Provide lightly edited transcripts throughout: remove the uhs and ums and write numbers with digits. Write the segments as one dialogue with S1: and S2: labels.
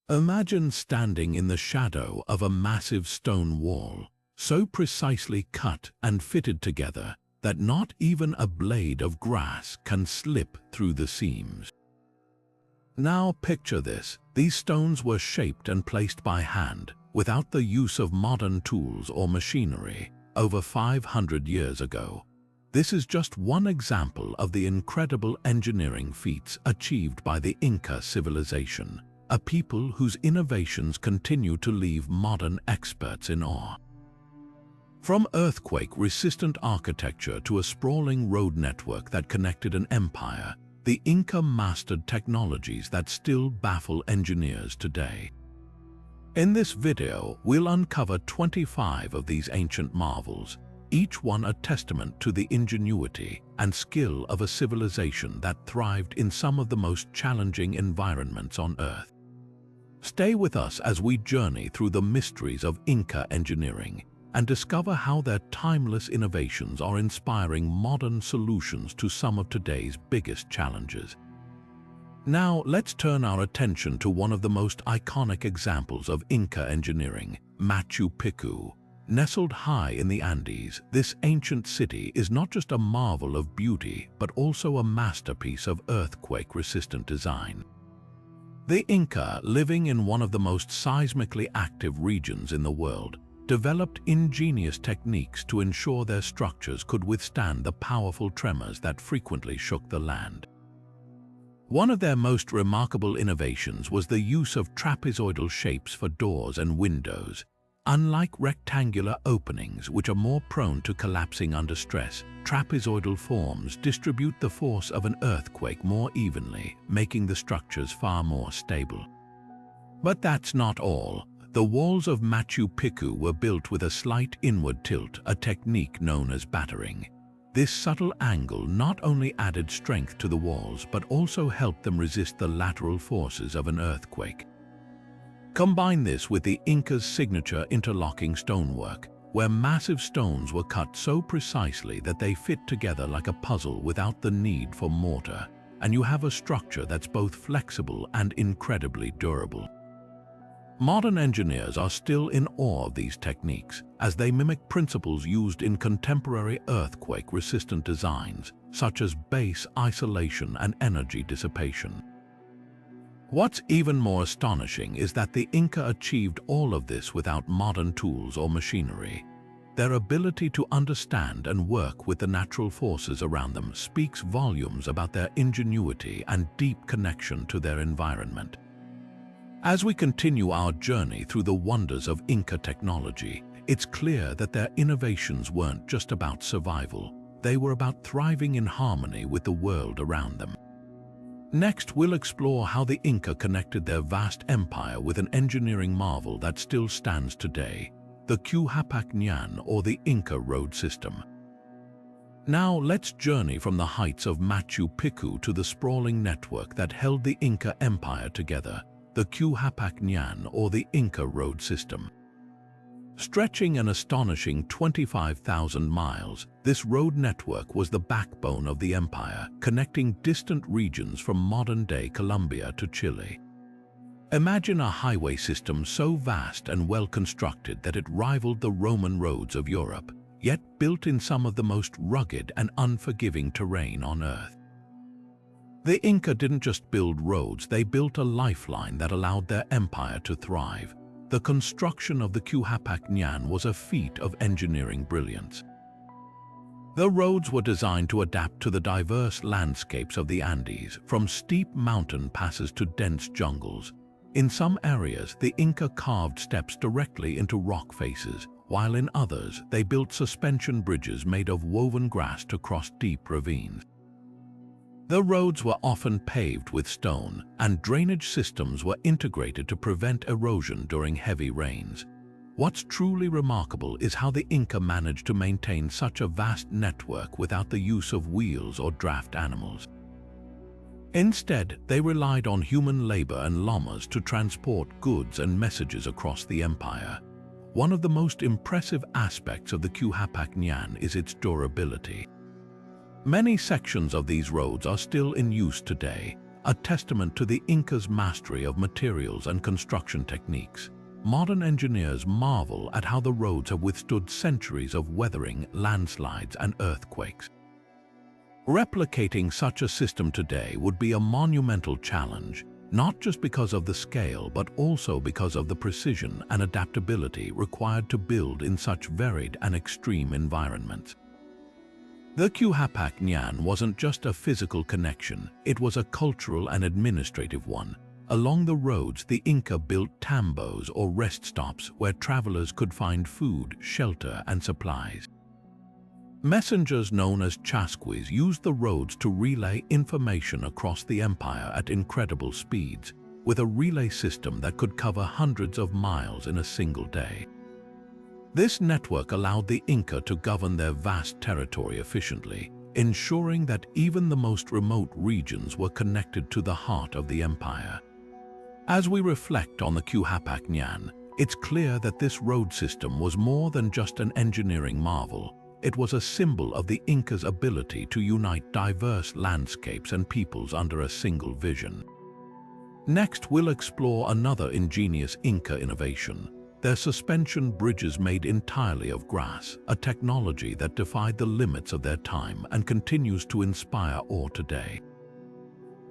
S1: Imagine standing in the shadow of a massive stone wall, so precisely cut and fitted together that not even a blade of grass can slip through the seams. Now picture this. These stones were shaped and placed by hand, without the use of modern tools or machinery, over 500 years ago. This is just one example of the incredible engineering feats achieved by the Inca civilization, a people whose innovations continue to leave modern experts in awe. From earthquake-resistant architecture to a sprawling road network that connected an empire, the Inca mastered technologies that still baffle engineers today. In this video, we'll uncover 25 of these ancient marvels, each one a testament to the ingenuity and skill of a civilization that thrived in some of the most challenging environments on Earth. Stay with us as we journey through the mysteries of Inca engineering and discover how their timeless innovations are inspiring modern solutions to some of today's biggest challenges. Now, let's turn our attention to one of the most iconic examples of Inca engineering, Machu Picchu. Nestled high in the Andes, this ancient city is not just a marvel of beauty, but also a masterpiece of earthquake-resistant design. The Inca, living in one of the most seismically active regions in the world, developed ingenious techniques to ensure their structures could withstand the powerful tremors that frequently shook the land. One of their most remarkable innovations was the use of trapezoidal shapes for doors and windows. Unlike rectangular openings, which are more prone to collapsing under stress, trapezoidal forms distribute the force of an earthquake more evenly, making the structures far more stable. But that's not all. The walls of Machu Picchu were built with a slight inward tilt, a technique known as battering. This subtle angle not only added strength to the walls, but also helped them resist the lateral forces of an earthquake. Combine this with the Inca's signature interlocking stonework, where massive stones were cut so precisely that they fit together like a puzzle without the need for mortar, and you have a structure that's both flexible and incredibly durable. Modern engineers are still in awe of these techniques, as they mimic principles used in contemporary earthquake-resistant designs, such as base isolation and energy dissipation. What's even more astonishing is that the Inca achieved all of this without modern tools or machinery. Their ability to understand and work with the natural forces around them speaks volumes about their ingenuity and deep connection to their environment. As we continue our journey through the wonders of Inca technology, it's clear that their innovations weren't just about survival. They were about thriving in harmony with the world around them. Next, we'll explore how the Inca connected their vast empire with an engineering marvel that still stands today, the Qhapaq Ñan, or the Inca road system. Now let's journey from the heights of Machu Picchu to the sprawling network that held the Inca empire together, the Qhapaq Ñan, or the Inca road system. Stretching an astonishing 25,000 miles, this road network was the backbone of the empire, connecting distant regions from modern-day Colombia to Chile. Imagine a highway system so vast and well-constructed that it rivaled the Roman roads of Europe, yet built in some of the most rugged and unforgiving terrain on Earth. The Inca didn't just build roads, they built a lifeline that allowed their empire to thrive. The construction of the Qhapaq Ñan was a feat of engineering brilliance. The roads were designed to adapt to the diverse landscapes of the Andes, from steep mountain passes to dense jungles. In some areas, the Inca carved steps directly into rock faces, while in others, they built suspension bridges made of woven grass to cross deep ravines. The roads were often paved with stone, and drainage systems were integrated to prevent erosion during heavy rains. What's truly remarkable is how the Inca managed to maintain such a vast network without the use of wheels or draft animals. Instead, they relied on human labor and llamas to transport goods and messages across the empire. One of the most impressive aspects of the Qhapaq Ñan is its durability. Many sections of these roads are still in use today, a testament to the Incas' mastery of materials and construction techniques. Modern engineers marvel at how the roads have withstood centuries of weathering, landslides, and earthquakes. Replicating such a system today would be a monumental challenge, not just because of the scale, but also because of the precision and adaptability required to build in such varied and extreme environments. The Qhapaq Ñan wasn't just a physical connection, it was a cultural and administrative one. Along the roads, the Inca built tambos or rest stops where travelers could find food, shelter, and supplies. Messengers known as chasquis used the roads to relay information across the empire at incredible speeds, with a relay system that could cover hundreds of miles in a single day. This network allowed the Inca to govern their vast territory efficiently, ensuring that even the most remote regions were connected to the heart of the empire. As we reflect on the Qhapaq Ñan, it's clear that this road system was more than just an engineering marvel. It was a symbol of the Incas' ability to unite diverse landscapes and peoples under a single vision. Next, we'll explore another ingenious Inca innovation: their suspension bridges made entirely of grass, a technology that defied the limits of their time and continues to inspire awe today.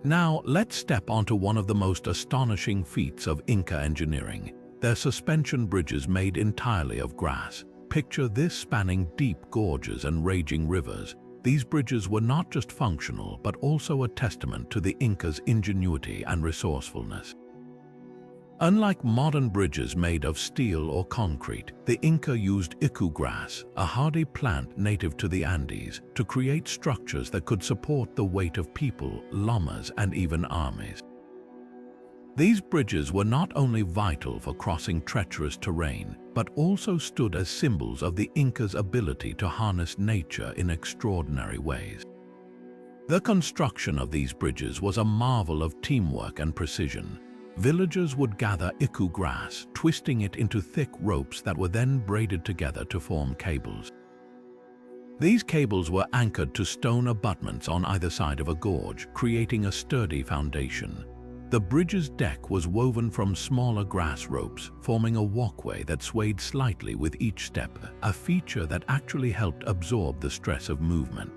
S1: Now, let's step onto one of the most astonishing feats of Inca engineering: their suspension bridges made entirely of grass. Picture this, spanning deep gorges and raging rivers. These bridges were not just functional, but also a testament to the Incas' ingenuity and resourcefulness. Unlike modern bridges made of steel or concrete, the Inca used ichu grass, a hardy plant native to the Andes, to create structures that could support the weight of people, llamas, and even armies. These bridges were not only vital for crossing treacherous terrain, but also stood as symbols of the Incas' ability to harness nature in extraordinary ways. The construction of these bridges was a marvel of teamwork and precision. Villagers would gather ichu grass, twisting it into thick ropes that were then braided together to form cables. These cables were anchored to stone abutments on either side of a gorge, creating a sturdy foundation. The bridge's deck was woven from smaller grass ropes, forming a walkway that swayed slightly with each step, a feature that actually helped absorb the stress of movement.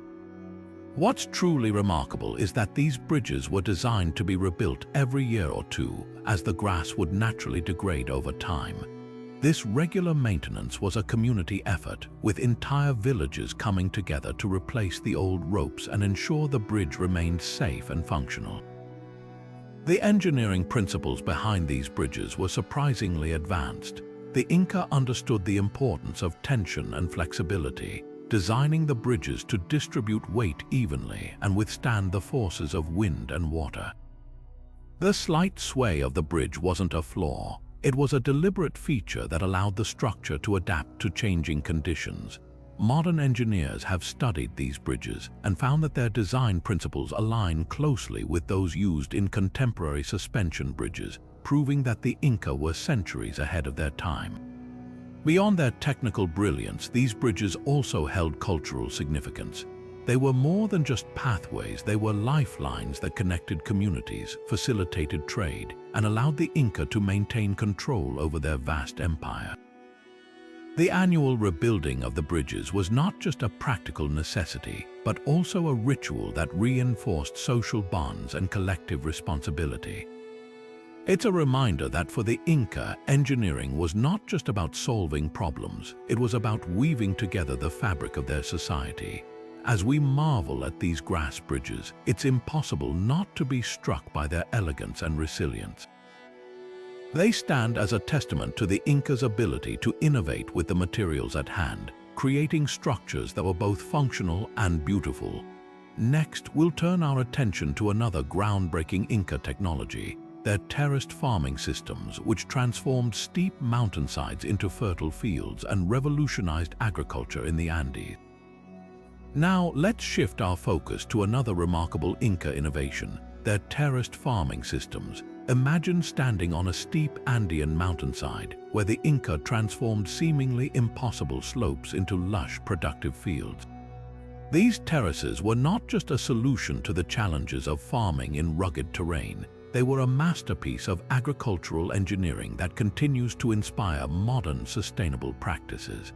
S1: What's truly remarkable is that these bridges were designed to be rebuilt every year or two, as the grass would naturally degrade over time. This regular maintenance was a community effort, with entire villages coming together to replace the old ropes and ensure the bridge remained safe and functional. The engineering principles behind these bridges were surprisingly advanced. The Inca understood the importance of tension and flexibility, designing the bridges to distribute weight evenly and withstand the forces of wind and water. The slight sway of the bridge wasn't a flaw. It was a deliberate feature that allowed the structure to adapt to changing conditions. Modern engineers have studied these bridges and found that their design principles align closely with those used in contemporary suspension bridges, proving that the Inca were centuries ahead of their time. Beyond their technical brilliance, these bridges also held cultural significance. They were more than just pathways, they were lifelines that connected communities, facilitated trade, and allowed the Inca to maintain control over their vast empire. The annual rebuilding of the bridges was not just a practical necessity, but also a ritual that reinforced social bonds and collective responsibility. It's a reminder that for the Inca, engineering was not just about solving problems, it was about weaving together the fabric of their society. As we marvel at these grass bridges, it's impossible not to be struck by their elegance and resilience. They stand as a testament to the Inca's ability to innovate with the materials at hand, creating structures that were both functional and beautiful. Next, we'll turn our attention to another groundbreaking Inca technology: their terraced farming systems, which transformed steep mountainsides into fertile fields and revolutionized agriculture in the Andes. Now, let's shift our focus to another remarkable Inca innovation: their terraced farming systems. Imagine standing on a steep Andean mountainside, where the Inca transformed seemingly impossible slopes into lush, productive fields. These terraces were not just a solution to the challenges of farming in rugged terrain. They were a masterpiece of agricultural engineering that continues to inspire modern sustainable practices.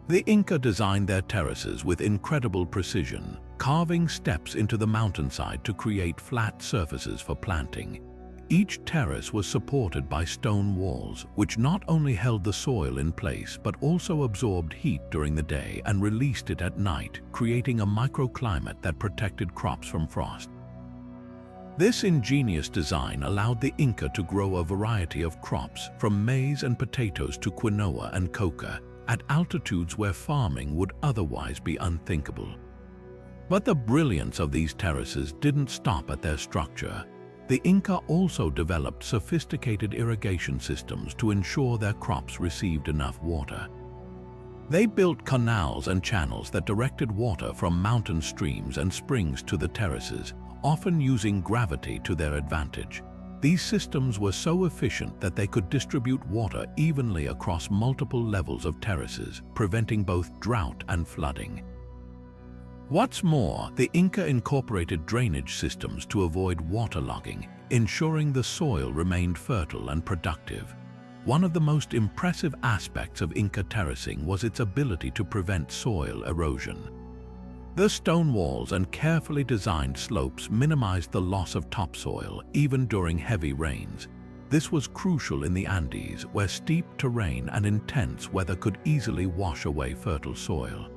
S1: The Inca designed their terraces with incredible precision, carving steps into the mountainside to create flat surfaces for planting. Each terrace was supported by stone walls, which not only held the soil in place but also absorbed heat during the day and released it at night, creating a microclimate that protected crops from frost. This ingenious design allowed the Inca to grow a variety of crops, from maize and potatoes to quinoa and coca, at altitudes where farming would otherwise be unthinkable. But the brilliance of these terraces didn't stop at their structure. The Inca also developed sophisticated irrigation systems to ensure their crops received enough water. They built canals and channels that directed water from mountain streams and springs to the terraces, often using gravity to their advantage. These systems were so efficient that they could distribute water evenly across multiple levels of terraces, preventing both drought and flooding. What's more, the Inca incorporated drainage systems to avoid waterlogging, ensuring the soil remained fertile and productive. One of the most impressive aspects of Inca terracing was its ability to prevent soil erosion. The stone walls and carefully designed slopes minimized the loss of topsoil, even during heavy rains. This was crucial in the Andes, where steep terrain and intense weather could easily wash away fertile soil.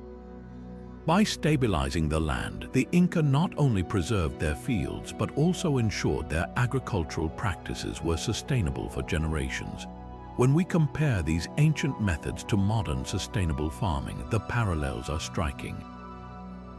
S1: By stabilizing the land, the Inca not only preserved their fields but also ensured their agricultural practices were sustainable for generations. When we compare these ancient methods to modern sustainable farming, the parallels are striking.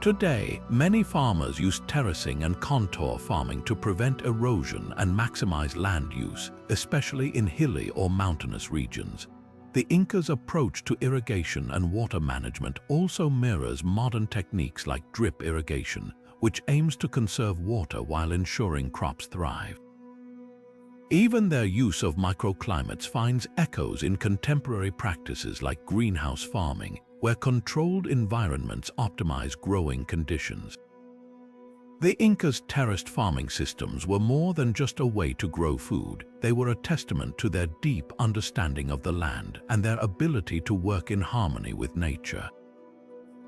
S1: Today, many farmers use terracing and contour farming to prevent erosion and maximize land use, especially in hilly or mountainous regions. The Incas' approach to irrigation and water management also mirrors modern techniques like drip irrigation, which aims to conserve water while ensuring crops thrive. Even their use of microclimates finds echoes in contemporary practices like greenhouse farming, where controlled environments optimize growing conditions. The Incas' terraced farming systems were more than just a way to grow food. They were a testament to their deep understanding of the land and their ability to work in harmony with nature.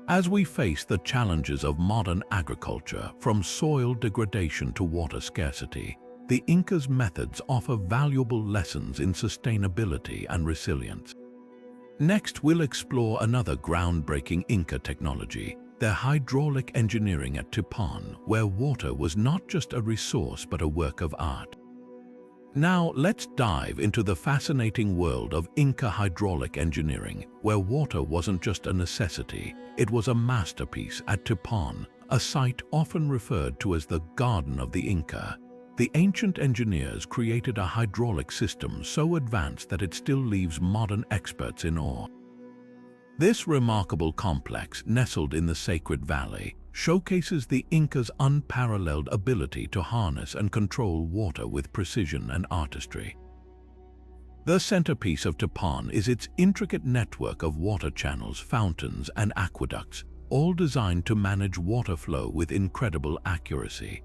S1: As we face the challenges of modern agriculture, from soil degradation to water scarcity, the Incas' methods offer valuable lessons in sustainability and resilience. Next, we'll explore another groundbreaking Inca technology, their hydraulic engineering at Tipón, where water was not just a resource but a work of art. Now, let's dive into the fascinating world of Inca hydraulic engineering, where water wasn't just a necessity, it was a masterpiece at Tipón, a site often referred to as the Garden of the Inca. The ancient engineers created a hydraulic system so advanced that it still leaves modern experts in awe. This remarkable complex, nestled in the Sacred Valley, showcases the Incas' unparalleled ability to harness and control water with precision and artistry. The centerpiece of Tipón is its intricate network of water channels, fountains, and aqueducts, all designed to manage water flow with incredible accuracy.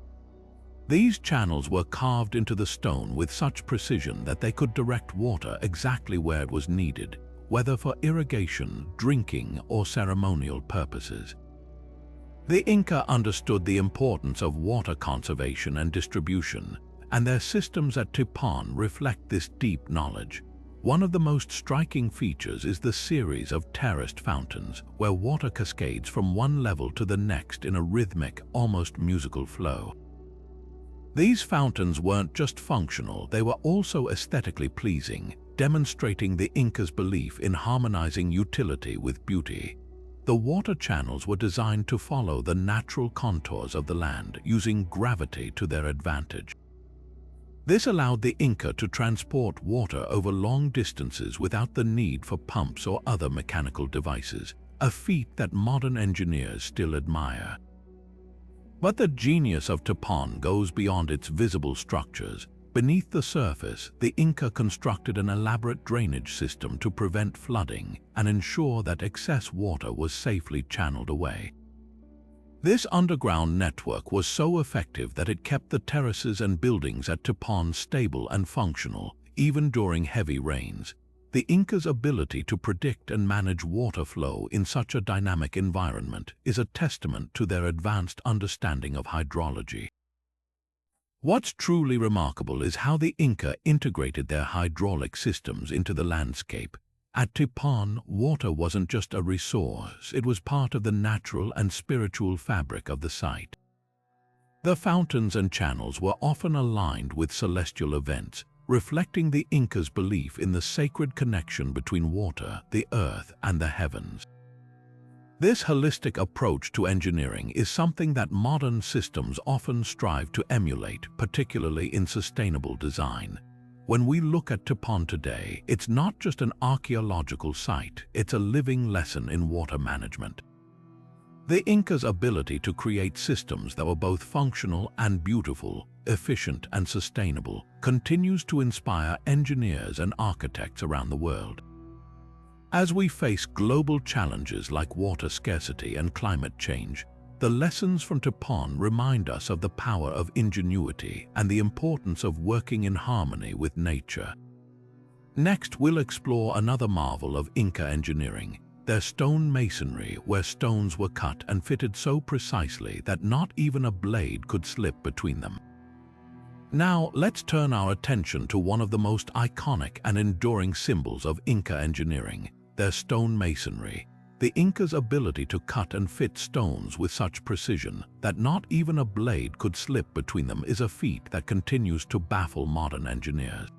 S1: These channels were carved into the stone with such precision that they could direct water exactly where it was needed, whether for irrigation, drinking, or ceremonial purposes. The Inca understood the importance of water conservation and distribution, and their systems at Tipón reflect this deep knowledge. One of the most striking features is the series of terraced fountains, where water cascades from one level to the next in a rhythmic, almost musical flow. These fountains weren't just functional, they were also aesthetically pleasing, demonstrating the Incas' belief in harmonizing utility with beauty. The water channels were designed to follow the natural contours of the land, using gravity to their advantage. This allowed the Inca to transport water over long distances without the need for pumps or other mechanical devices, a feat that modern engineers still admire. But the genius of Tipón goes beyond its visible structures. Beneath the surface, the Inca constructed an elaborate drainage system to prevent flooding and ensure that excess water was safely channeled away. This underground network was so effective that it kept the terraces and buildings at Tipón stable and functional, even during heavy rains. The Incas' ability to predict and manage water flow in such a dynamic environment is a testament to their advanced understanding of hydrology. What's truly remarkable is how the Inca integrated their hydraulic systems into the landscape. At Tipón, water wasn't just a resource, it was part of the natural and spiritual fabric of the site. The fountains and channels were often aligned with celestial events, reflecting the Incas' belief in the sacred connection between water, the earth, and the heavens. This holistic approach to engineering is something that modern systems often strive to emulate, particularly in sustainable design. When we look at Tipón today, it's not just an archaeological site, it's a living lesson in water management. The Incas' ability to create systems that were both functional and beautiful, efficient and sustainable, continues to inspire engineers and architects around the world. As we face global challenges like water scarcity and climate change, the lessons from Tipón remind us of the power of ingenuity and the importance of working in harmony with nature. Next, we'll explore another marvel of Inca engineering, their stone masonry, where stones were cut and fitted so precisely that not even a blade could slip between them. Now, let's turn our attention to one of the most iconic and enduring symbols of Inca engineering, their stone masonry. The Incas' ability to cut and fit stones with such precision that not even a blade could slip between them is a feat that continues to baffle modern engineers.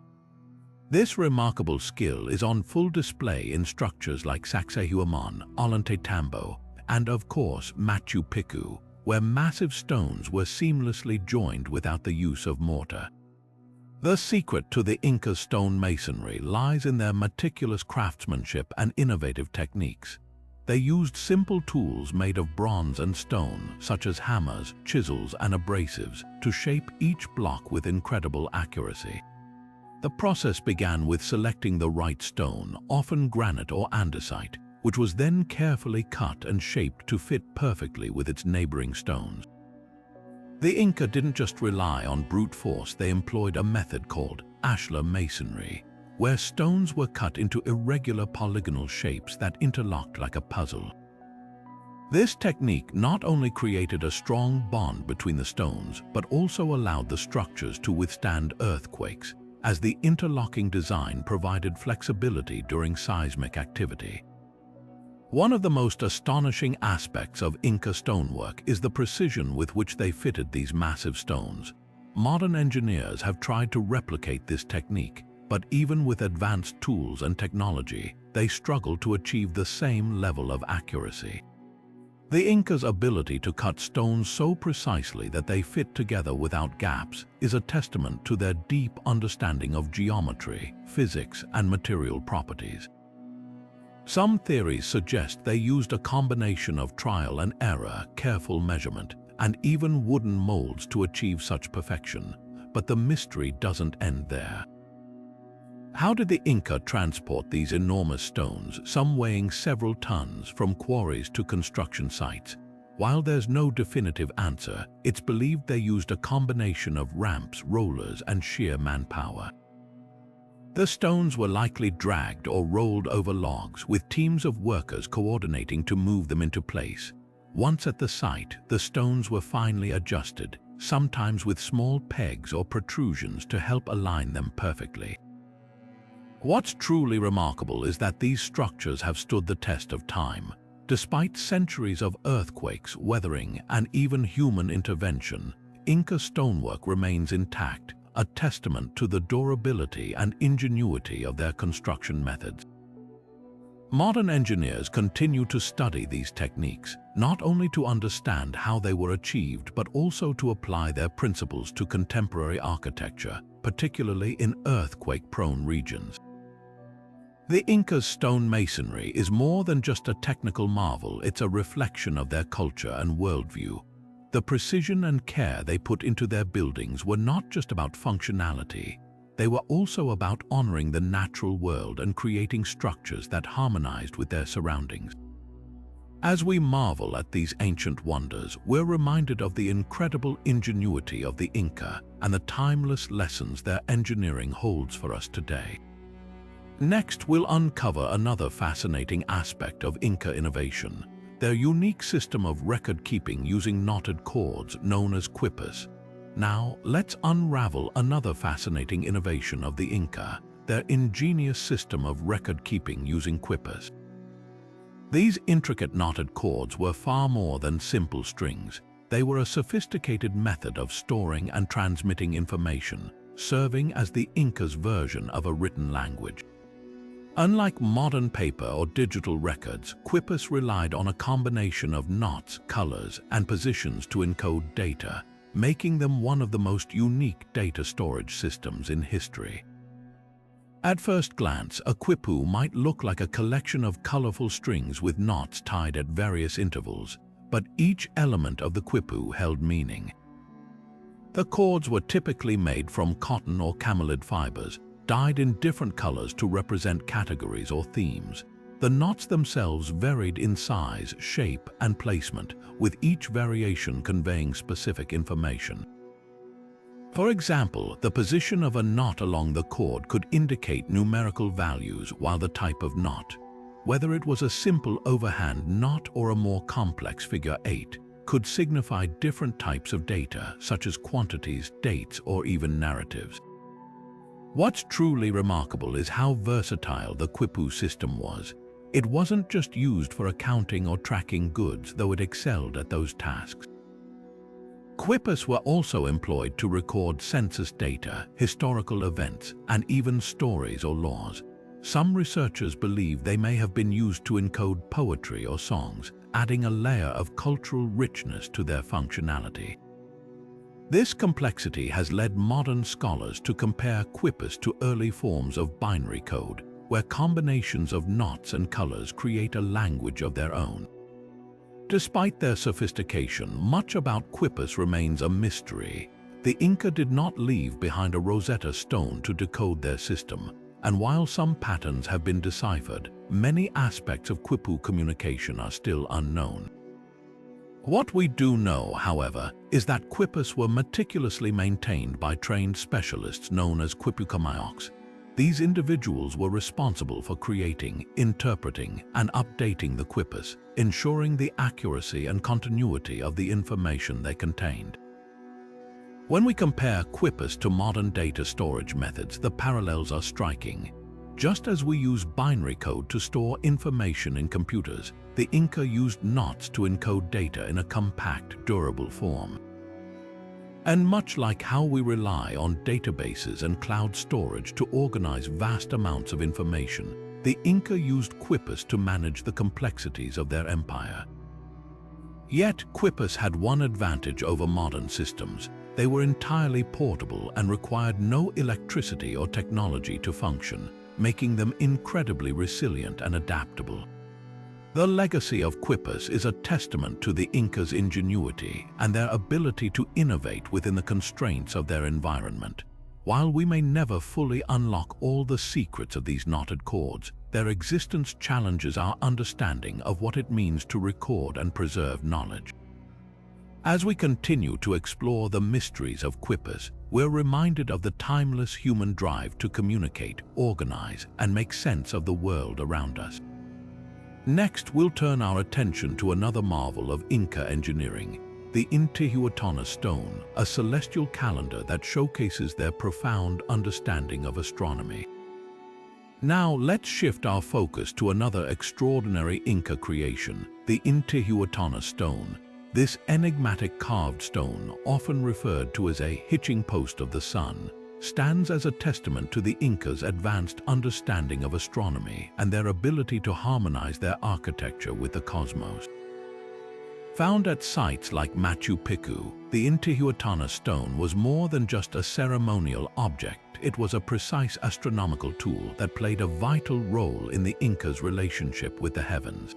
S1: This remarkable skill is on full display in structures like Sacsayhuaman, Ollantaytambo, and of course Machu Picchu, where massive stones were seamlessly joined without the use of mortar. The secret to the Inca's stone masonry lies in their meticulous craftsmanship and innovative techniques. They used simple tools made of bronze and stone, such as hammers, chisels, and abrasives, to shape each block with incredible accuracy. The process began with selecting the right stone, often granite or andesite, which was then carefully cut and shaped to fit perfectly with its neighboring stones. The Inca didn't just rely on brute force, they employed a method called ashlar masonry, where stones were cut into irregular polygonal shapes that interlocked like a puzzle. This technique not only created a strong bond between the stones, but also allowed the structures to withstand earthquakes, as the interlocking design provided flexibility during seismic activity. One of the most astonishing aspects of Inca stonework is the precision with which they fitted these massive stones. Modern engineers have tried to replicate this technique, but even with advanced tools and technology, they struggle to achieve the same level of accuracy. The Incas' ability to cut stones so precisely that they fit together without gaps is a testament to their deep understanding of geometry, physics, and material properties. Some theories suggest they used a combination of trial and error, careful measurement, and even wooden molds to achieve such perfection, but the mystery doesn't end there. How did the Inca transport these enormous stones, some weighing several tons, from quarries to construction sites? While there's no definitive answer, it's believed they used a combination of ramps, rollers, and sheer manpower. The stones were likely dragged or rolled over logs, with teams of workers coordinating to move them into place. Once at the site, the stones were finely adjusted, sometimes with small pegs or protrusions to help align them perfectly. What's truly remarkable is that these structures have stood the test of time. Despite centuries of earthquakes, weathering, and even human intervention, Inca stonework remains intact, a testament to the durability and ingenuity of their construction methods. Modern engineers continue to study these techniques, not only to understand how they were achieved, but also to apply their principles to contemporary architecture, particularly in earthquake-prone regions. The Inca's stone masonry is more than just a technical marvel, it's a reflection of their culture and worldview. The precision and care they put into their buildings were not just about functionality, they were also about honoring the natural world and creating structures that harmonized with their surroundings. As we marvel at these ancient wonders, we're reminded of the incredible ingenuity of the Inca and the timeless lessons their engineering holds for us today. Next, we'll uncover another fascinating aspect of Inca innovation, their unique system of record-keeping using knotted cords known as Quipus. Now, let's unravel another fascinating innovation of the Inca, their ingenious system of record-keeping using Quipus. These intricate knotted cords were far more than simple strings. They were a sophisticated method of storing and transmitting information, serving as the Inca's version of a written language. Unlike modern paper or digital records, Quipus relied on a combination of knots, colors, and positions to encode data, making them one of the most unique data storage systems in history. At first glance, a quipu might look like a collection of colorful strings with knots tied at various intervals, but each element of the quipu held meaning. The cords were typically made from cotton or camelid fibers, dyed in different colors to represent categories or themes. The knots themselves varied in size, shape, and placement, with each variation conveying specific information. For example, the position of a knot along the cord could indicate numerical values, while the type of knot, whether it was a simple overhand knot or a more complex figure 8, could signify different types of data, such as quantities, dates, or even narratives. What's truly remarkable is how versatile the quipu system was. It wasn't just used for accounting or tracking goods, though it excelled at those tasks. Quipus were also employed to record census data, historical events, and even stories or laws. Some researchers believe they may have been used to encode poetry or songs, adding a layer of cultural richness to their functionality. This complexity has led modern scholars to compare Quipus to early forms of binary code, where combinations of knots and colors create a language of their own. Despite their sophistication, much about Quipus remains a mystery. The Inca did not leave behind a Rosetta Stone to decode their system, and while some patterns have been deciphered, many aspects of quipu communication are still unknown. What we do know, however, is that Quipus were meticulously maintained by trained specialists known as quipucamayos. These individuals were responsible for creating, interpreting, and updating the Quipus, ensuring the accuracy and continuity of the information they contained. When we compare Quipus to modern data storage methods, the parallels are striking. Just as we use binary code to store information in computers, the Inca used knots to encode data in a compact, durable form. And much like how we rely on databases and cloud storage to organize vast amounts of information, the Inca used Quipus to manage the complexities of their empire. Yet, Quipus had one advantage over modern systems. They were entirely portable and required no electricity or technology to function, making them incredibly resilient and adaptable. The legacy of Quipus is a testament to the Inca's ingenuity and their ability to innovate within the constraints of their environment. While we may never fully unlock all the secrets of these knotted cords, their existence challenges our understanding of what it means to record and preserve knowledge. As we continue to explore the mysteries of Quipus, we're reminded of the timeless human drive to communicate, organize, and make sense of the world around us. Next, we'll turn our attention to another marvel of Inca engineering, the Intihuatana Stone, a celestial calendar that showcases their profound understanding of astronomy. Now, let's shift our focus to another extraordinary Inca creation, the Intihuatana Stone. This enigmatic carved stone, often referred to as a hitching post of the sun, stands as a testament to the Incas' advanced understanding of astronomy and their ability to harmonize their architecture with the cosmos. Found at sites like Machu Picchu, the Intihuatana Stone was more than just a ceremonial object. It was a precise astronomical tool that played a vital role in the Incas' relationship with the heavens.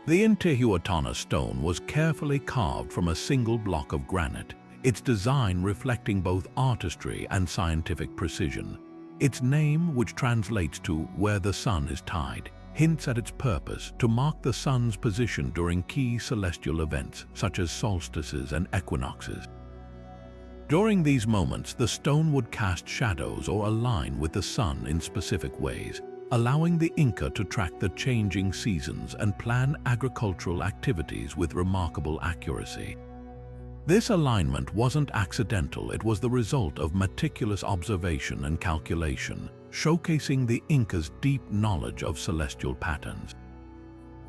S1: The Intihuatana Stone was carefully carved from a single block of granite, its design reflecting both artistry and scientific precision. Its name, which translates to "where the sun is tied," hints at its purpose to mark the sun's position during key celestial events such as solstices and equinoxes. During these moments, the stone would cast shadows or align with the sun in specific ways, allowing the Inca to track the changing seasons and plan agricultural activities with remarkable accuracy. This alignment wasn't accidental, it was the result of meticulous observation and calculation, showcasing the Inca's deep knowledge of celestial patterns.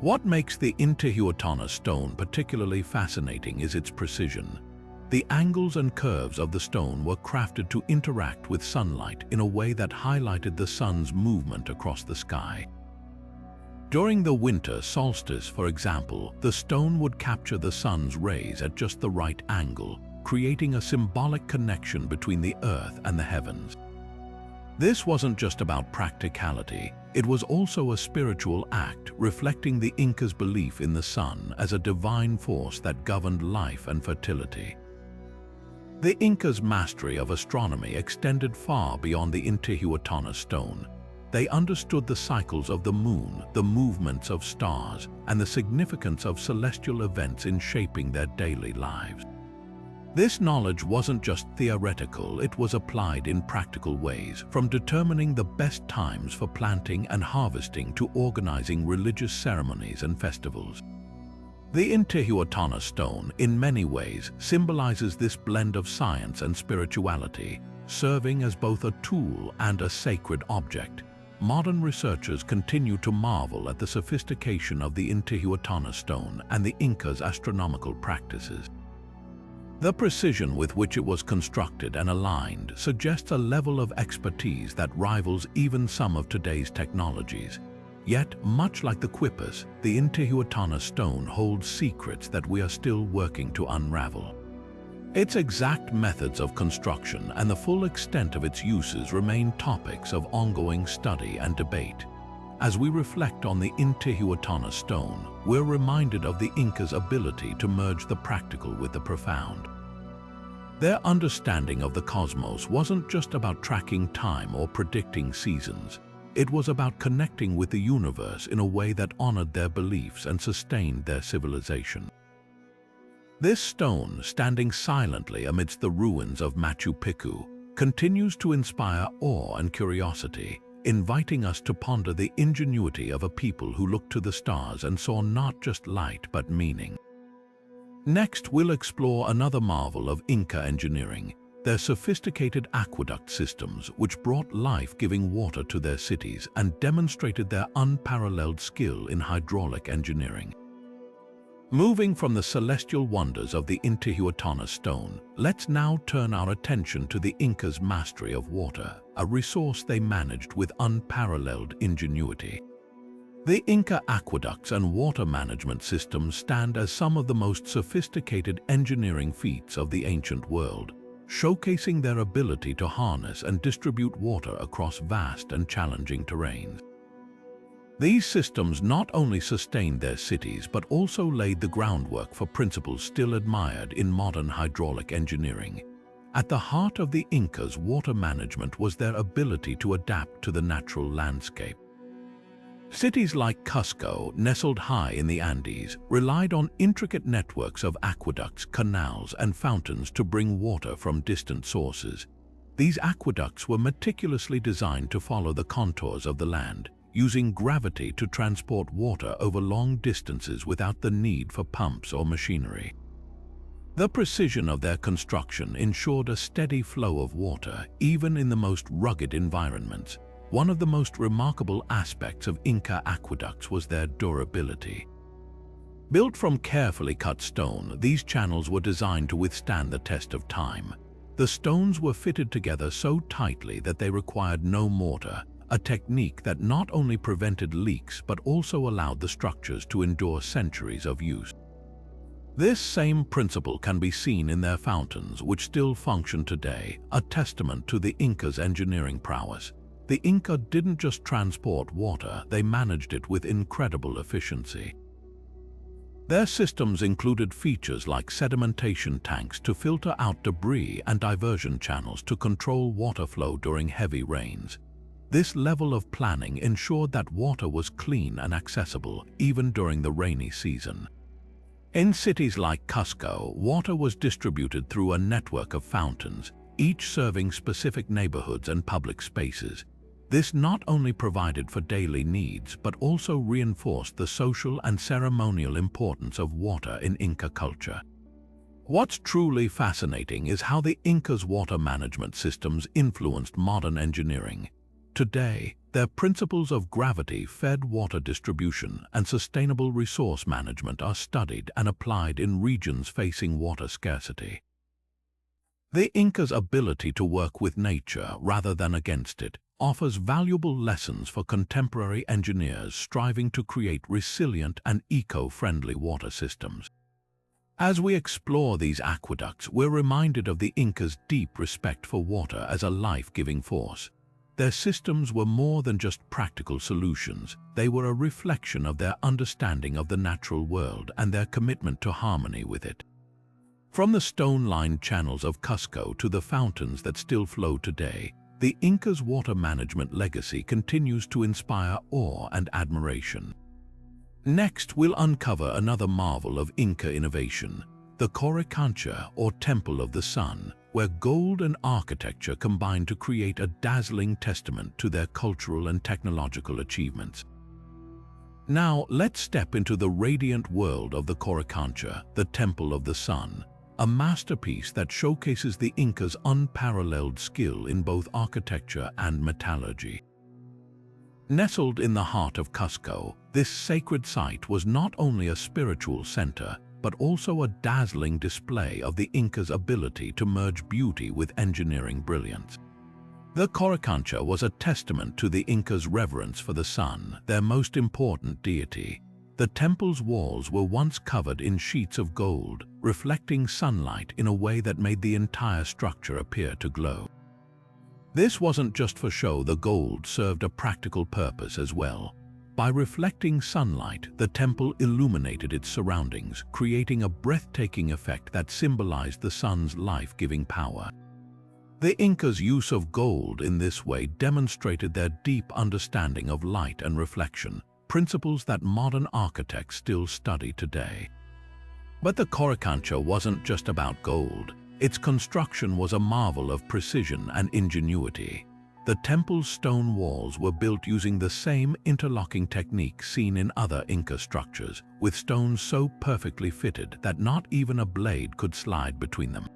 S1: What makes the Intihuatana stone particularly fascinating is its precision. The angles and curves of the stone were crafted to interact with sunlight in a way that highlighted the sun's movement across the sky. During the winter solstice, for example, the stone would capture the sun's rays at just the right angle, creating a symbolic connection between the earth and the heavens. This wasn't just about practicality, it was also a spiritual act reflecting the Inca's belief in the sun as a divine force that governed life and fertility. The Inca's mastery of astronomy extended far beyond the Intihuatana stone. They understood the cycles of the moon, the movements of stars, and the significance of celestial events in shaping their daily lives. This knowledge wasn't just theoretical, it was applied in practical ways, from determining the best times for planting and harvesting to organizing religious ceremonies and festivals. The Intihuatana stone, in many ways, symbolizes this blend of science and spirituality, serving as both a tool and a sacred object. Modern researchers continue to marvel at the sophistication of the Intihuatana stone and the Inca's astronomical practices. The precision with which it was constructed and aligned suggests a level of expertise that rivals even some of today's technologies. Yet, much like the Quipus, the Intihuatana stone holds secrets that we are still working to unravel. Its exact methods of construction and the full extent of its uses remain topics of ongoing study and debate. As we reflect on the Intihuatana stone, we're reminded of the Inca's ability to merge the practical with the profound. Their understanding of the cosmos wasn't just about tracking time or predicting seasons. It was about connecting with the universe in a way that honored their beliefs and sustained their civilization. This stone, standing silently amidst the ruins of Machu Picchu, continues to inspire awe and curiosity, inviting us to ponder the ingenuity of a people who looked to the stars and saw not just light but meaning. Next, we'll explore another marvel of Inca engineering, their sophisticated aqueduct systems which brought life-giving water to their cities and demonstrated their unparalleled skill in hydraulic engineering. Moving from the celestial wonders of the Intihuatana stone, let's now turn our attention to the Inca's mastery of water, a resource they managed with unparalleled ingenuity. The Inca aqueducts and water management systems stand as some of the most sophisticated engineering feats of the ancient world, showcasing their ability to harness and distribute water across vast and challenging terrains. These systems not only sustained their cities but also laid the groundwork for principles still admired in modern hydraulic engineering. At the heart of the Incas' water management was their ability to adapt to the natural landscape. Cities like Cusco, nestled high in the Andes, relied on intricate networks of aqueducts, canals, and fountains to bring water from distant sources. These aqueducts were meticulously designed to follow the contours of the land, using gravity to transport water over long distances without the need for pumps or machinery. The precision of their construction ensured a steady flow of water, even in the most rugged environments. One of the most remarkable aspects of Inca aqueducts was their durability. Built from carefully cut stone, these channels were designed to withstand the test of time. The stones were fitted together so tightly that they required no mortar, a technique that not only prevented leaks but also allowed the structures to endure centuries of use. This same principle can be seen in their fountains, which still function today, a testament to the Inca's engineering prowess. The Inca didn't just transport water, they managed it with incredible efficiency. Their systems included features like sedimentation tanks to filter out debris and diversion channels to control water flow during heavy rains. This level of planning ensured that water was clean and accessible even during the rainy season. In cities like Cusco, water was distributed through a network of fountains, each serving specific neighborhoods and public spaces. This not only provided for daily needs, but also reinforced the social and ceremonial importance of water in Inca culture. What's truly fascinating is how the Incas' water management systems influenced modern engineering. Today, their principles of gravity-fed water distribution and sustainable resource management are studied and applied in regions facing water scarcity. The Incas' ability to work with nature rather than against it offers valuable lessons for contemporary engineers striving to create resilient and eco-friendly water systems. As we explore these aqueducts, we're reminded of the Incas' deep respect for water as a life-giving force. Their systems were more than just practical solutions. They were a reflection of their understanding of the natural world and their commitment to harmony with it. From the stone-lined channels of Cusco to the fountains that still flow today, the Incas' water management legacy continues to inspire awe and admiration. Next, we'll uncover another marvel of Inca innovation, the Coricancha, or Temple of the Sun, where gold and architecture combine to create a dazzling testament to their cultural and technological achievements. Now, let's step into the radiant world of the Coricancha, the Temple of the Sun, a masterpiece that showcases the Incas' unparalleled skill in both architecture and metallurgy. Nestled in the heart of Cusco, this sacred site was not only a spiritual center, but also a dazzling display of the Incas' ability to merge beauty with engineering brilliance. The Coricancha was a testament to the Incas' reverence for the sun, their most important deity. The temple's walls were once covered in sheets of gold, reflecting sunlight in a way that made the entire structure appear to glow. This wasn't just for show, the gold served a practical purpose as well. By reflecting sunlight, the temple illuminated its surroundings, creating a breathtaking effect that symbolized the sun's life-giving power. The Incas' use of gold in this way demonstrated their deep understanding of light and reflection, principles that modern architects still study today. But the Coricancha wasn't just about gold. Its construction was a marvel of precision and ingenuity. The temple's stone walls were built using the same interlocking technique seen in other Inca structures, with stones so perfectly fitted that not even a blade could slide between them.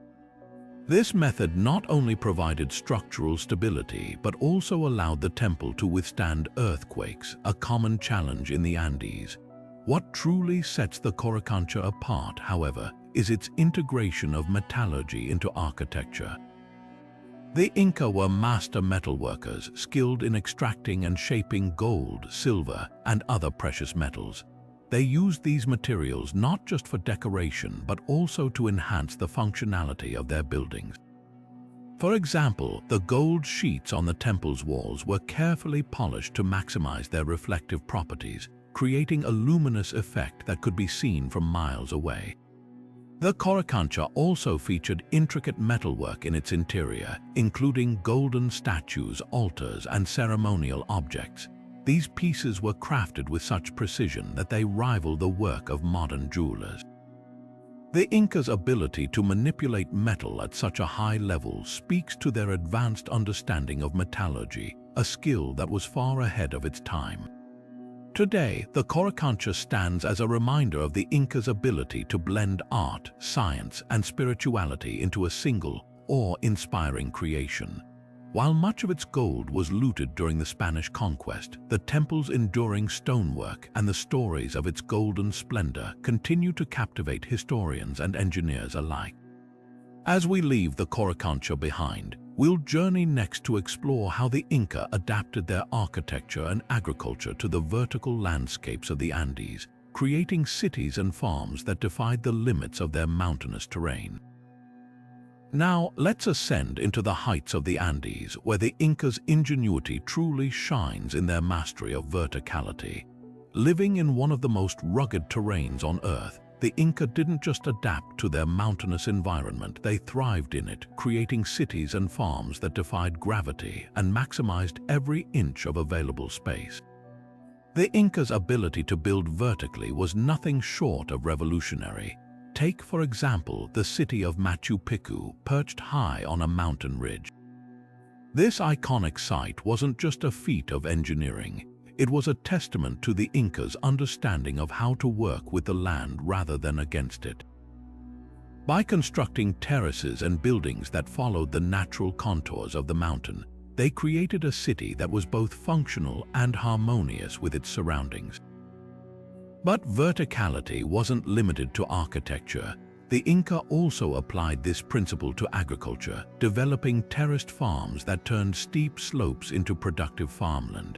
S1: This method not only provided structural stability, but also allowed the temple to withstand earthquakes, a common challenge in the Andes. What truly sets the Coricancha apart, however, is its integration of metallurgy into architecture. The Inca were master metalworkers, skilled in extracting and shaping gold, silver, and other precious metals. They used these materials not just for decoration, but also to enhance the functionality of their buildings. For example, the gold sheets on the temple's walls were carefully polished to maximize their reflective properties, creating a luminous effect that could be seen from miles away. The Coricancha also featured intricate metalwork in its interior, including golden statues, altars, and ceremonial objects. These pieces were crafted with such precision that they rival the work of modern jewelers. The Incas' ability to manipulate metal at such a high level speaks to their advanced understanding of metallurgy, a skill that was far ahead of its time. Today, the Coricancha stands as a reminder of the Incas' ability to blend art, science, and spirituality into a single, awe-inspiring creation. While much of its gold was looted during the Spanish conquest, the temple's enduring stonework and the stories of its golden splendor continue to captivate historians and engineers alike. As we leave the Coricancha behind, we'll journey next to explore how the Inca adapted their architecture and agriculture to the vertical landscapes of the Andes, creating cities and farms that defied the limits of their mountainous terrain. Now, let's ascend into the heights of the Andes, where the Incas' ingenuity truly shines in their mastery of verticality. Living in one of the most rugged terrains on Earth, the Inca didn't just adapt to their mountainous environment, they thrived in it, creating cities and farms that defied gravity and maximized every inch of available space. The Incas' ability to build vertically was nothing short of revolutionary. Take, for example, the city of Machu Picchu, perched high on a mountain ridge. This iconic site wasn't just a feat of engineering. It was a testament to the Incas' understanding of how to work with the land rather than against it. By constructing terraces and buildings that followed the natural contours of the mountain, they created a city that was both functional and harmonious with its surroundings. But verticality wasn't limited to architecture. The Inca also applied this principle to agriculture, developing terraced farms that turned steep slopes into productive farmland.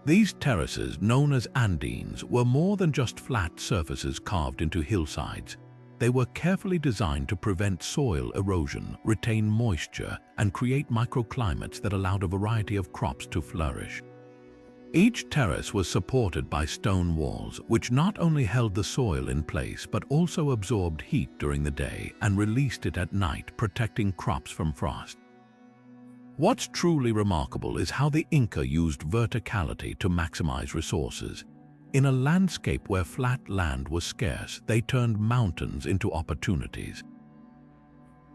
S1: These terraces, known as Andines, were more than just flat surfaces carved into hillsides. They were carefully designed to prevent soil erosion, retain moisture, and create microclimates that allowed a variety of crops to flourish. Each terrace was supported by stone walls, which not only held the soil in place but also absorbed heat during the day and released it at night, protecting crops from frost. What's truly remarkable is how the Inca used verticality to maximize resources. In a landscape where flat land was scarce, they turned mountains into opportunities.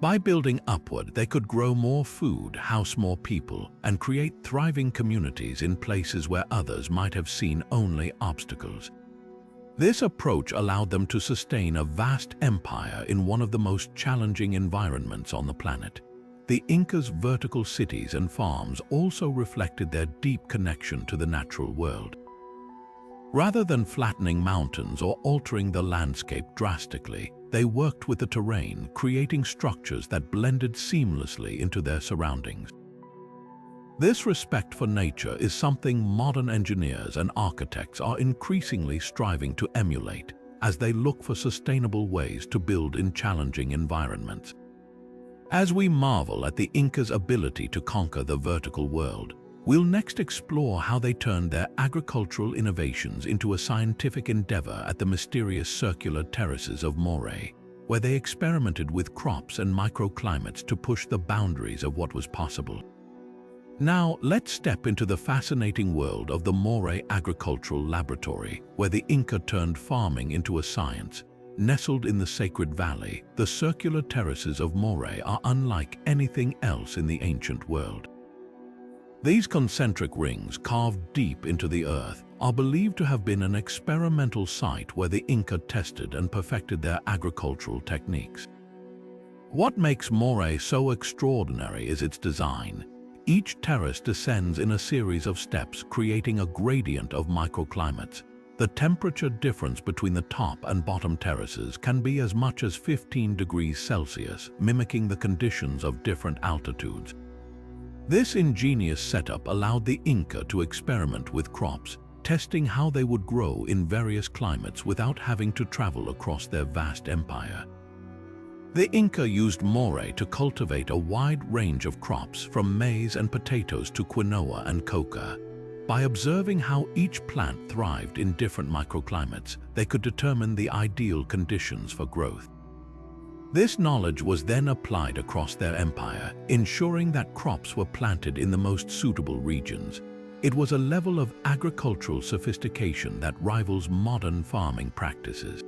S1: By building upward, they could grow more food, house more people, and create thriving communities in places where others might have seen only obstacles. This approach allowed them to sustain a vast empire in one of the most challenging environments on the planet. The Incas' vertical cities and farms also reflected their deep connection to the natural world. Rather than flattening mountains or altering the landscape drastically, they worked with the terrain, creating structures that blended seamlessly into their surroundings. This respect for nature is something modern engineers and architects are increasingly striving to emulate as they look for sustainable ways to build in challenging environments. As we marvel at the Incas' ability to conquer the vertical world, we'll next explore how they turned their agricultural innovations into a scientific endeavor at the mysterious circular terraces of Moray, where they experimented with crops and microclimates to push the boundaries of what was possible. Now, let's step into the fascinating world of the Moray Agricultural Laboratory, where the Inca turned farming into a science. Nestled in the sacred valley, the circular terraces of Moray are unlike anything else in the ancient world. These concentric rings, carved deep into the earth, are believed to have been an experimental site where the Inca tested and perfected their agricultural techniques. What makes Moray so extraordinary is its design. Each terrace descends in a series of steps, creating a gradient of microclimates. The temperature difference between the top and bottom terraces can be as much as 15 degrees Celsius, mimicking the conditions of different altitudes. This ingenious setup allowed the Inca to experiment with crops, testing how they would grow in various climates without having to travel across their vast empire. The Inca used Moray to cultivate a wide range of crops, from maize and potatoes to quinoa and coca. By observing how each plant thrived in different microclimates, they could determine the ideal conditions for growth. This knowledge was then applied across their empire, ensuring that crops were planted in the most suitable regions. It was a level of agricultural sophistication that rivals modern farming practices.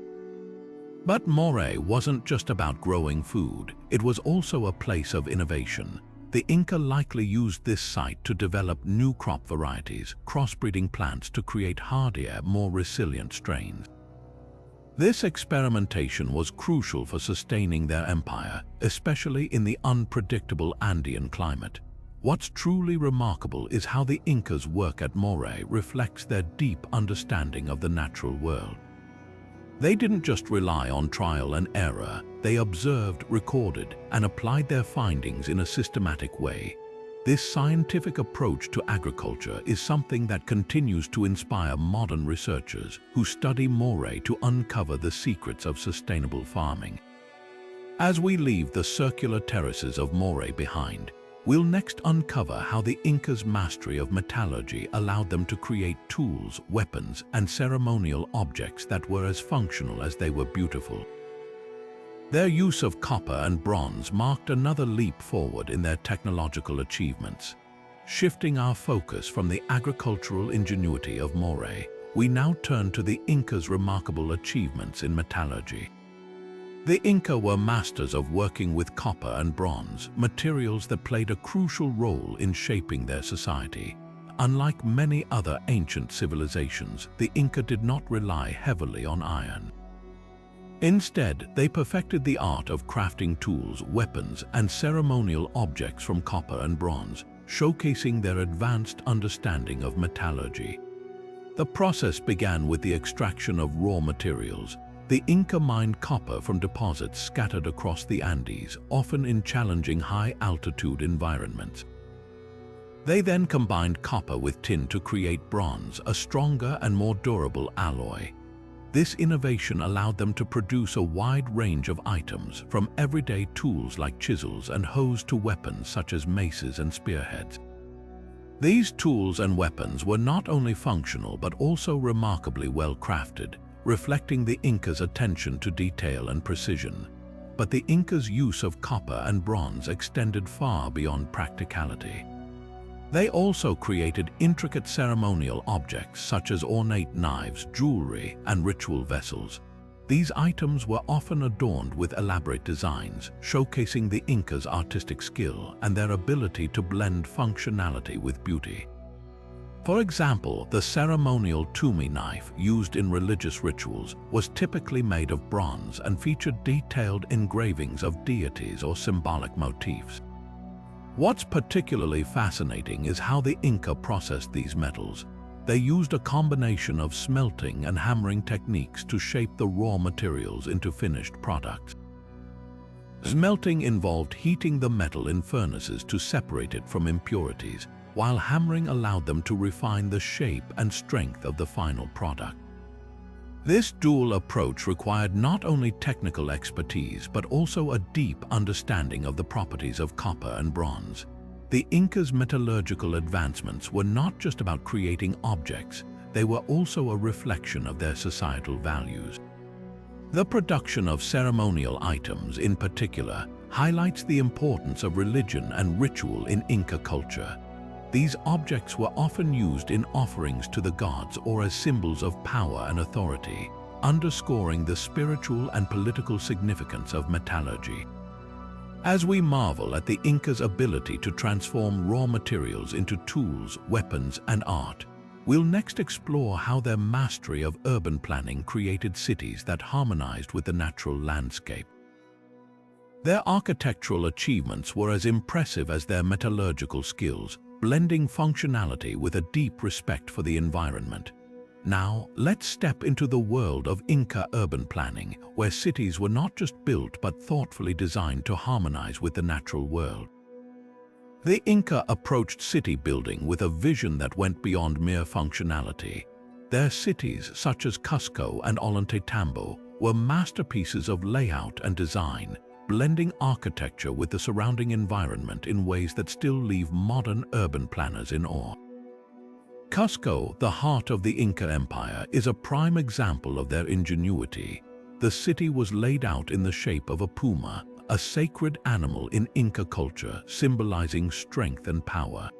S1: But Moray wasn't just about growing food, it was also a place of innovation. The Inca likely used this site to develop new crop varieties, crossbreeding plants to create hardier, more resilient strains. This experimentation was crucial for sustaining their empire, especially in the unpredictable Andean climate. What's truly remarkable is how the Incas' work at Moray reflects their deep understanding of the natural world. They didn't just rely on trial and error, they observed, recorded, and applied their findings in a systematic way. This scientific approach to agriculture is something that continues to inspire modern researchers who study Moray to uncover the secrets of sustainable farming. As we leave the circular terraces of Moray behind, We'll next uncover how the Incas' mastery of metallurgy allowed them to create tools, weapons, and ceremonial objects that were as functional as they were beautiful. Their use of copper and bronze marked another leap forward in their technological achievements. Shifting our focus from the agricultural ingenuity of Moray, we now turn to the Incas' remarkable achievements in metallurgy. The Inca were masters of working with copper and bronze, materials that played a crucial role in shaping their society. Unlike many other ancient civilizations, the Inca did not rely heavily on iron. Instead, they perfected the art of crafting tools, weapons, and ceremonial objects from copper and bronze, showcasing their advanced understanding of metallurgy. The process began with the extraction of raw materials. The Inca mined copper from deposits scattered across the Andes, often in challenging high-altitude environments. They then combined copper with tin to create bronze, a stronger and more durable alloy. This innovation allowed them to produce a wide range of items, from everyday tools like chisels and hoes to weapons such as maces and spearheads. These tools and weapons were not only functional but also remarkably well crafted, reflecting the Incas' attention to detail and precision. But the Incas' use of copper and bronze extended far beyond practicality. They also created intricate ceremonial objects such as ornate knives, jewelry, and ritual vessels. These items were often adorned with elaborate designs, showcasing the Incas' artistic skill and their ability to blend functionality with beauty. For example, the ceremonial tumi knife used in religious rituals was typically made of bronze and featured detailed engravings of deities or symbolic motifs. What's particularly fascinating is how the Inca processed these metals. They used a combination of smelting and hammering techniques to shape the raw materials into finished products. Smelting involved heating the metal in furnaces to separate it from impurities, while hammering allowed them to refine the shape and strength of the final product. This dual approach required not only technical expertise but also a deep understanding of the properties of copper and bronze. The Incas' metallurgical advancements were not just about creating objects, they were also a reflection of their societal values. The production of ceremonial items, in particular, highlights the importance of religion and ritual in Inca culture. These objects were often used in offerings to the gods or as symbols of power and authority, underscoring the spiritual and political significance of metallurgy. As we marvel at the Incas' ability to transform raw materials into tools, weapons, and art, we'll next explore how their mastery of urban planning created cities that harmonized with the natural landscape. Their architectural achievements were as impressive as their metallurgical skills, blending functionality with a deep respect for the environment. Now, let's step into the world of Inca urban planning, where cities were not just built but thoughtfully designed to harmonize with the natural world. The Inca approached city building with a vision that went beyond mere functionality. Their cities, such as Cusco and Ollantaytambo, were masterpieces of layout and design, blending architecture with the surrounding environment in ways that still leave modern urban planners in awe. Cusco, the heart of the Inca Empire, is a prime example of their ingenuity. The city was laid out in the shape of a puma, a sacred animal in Inca culture, symbolizing strength and power.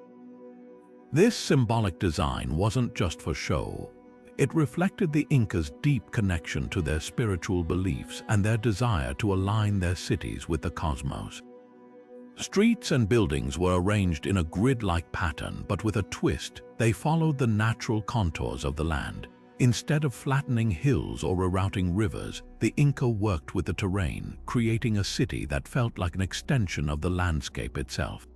S1: This symbolic design wasn't just for show. It reflected the Incas' deep connection to their spiritual beliefs and their desire to align their cities with the cosmos. Streets and buildings were arranged in a grid-like pattern, but with a twist. They followed the natural contours of the land. Instead of flattening hills or rerouting rivers, the Inca worked with the terrain, creating a city that felt like an extension of the landscape itself.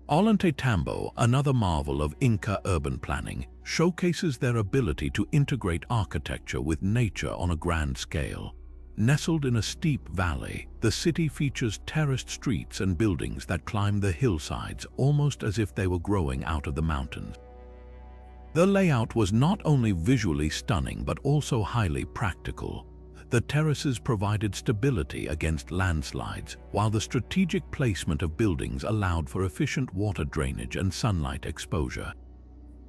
S1: Ollantaytambo, another marvel of Inca urban planning, showcases their ability to integrate architecture with nature on a grand scale. Nestled in a steep valley, the city features terraced streets and buildings that climb the hillsides almost as if they were growing out of the mountains. The layout was not only visually stunning but also highly practical. The terraces provided stability against landslides, while the strategic placement of buildings allowed for efficient water drainage and sunlight exposure.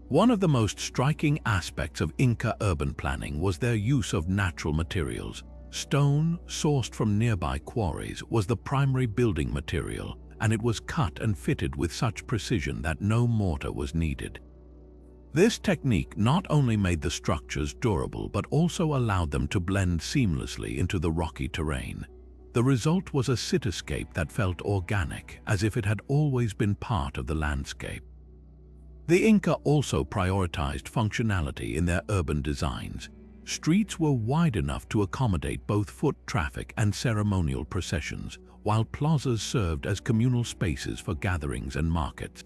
S1: One of the most striking aspects of Inca urban planning was their use of natural materials. Stone, sourced from nearby quarries, was the primary building material, and it was cut and fitted with such precision that no mortar was needed. This technique not only made the structures durable but also allowed them to blend seamlessly into the rocky terrain. The result was a cityscape that felt organic, as if it had always been part of the landscape. The Inca also prioritized functionality in their urban designs. Streets were wide enough to accommodate both foot traffic and ceremonial processions, while plazas served as communal spaces for gatherings and markets.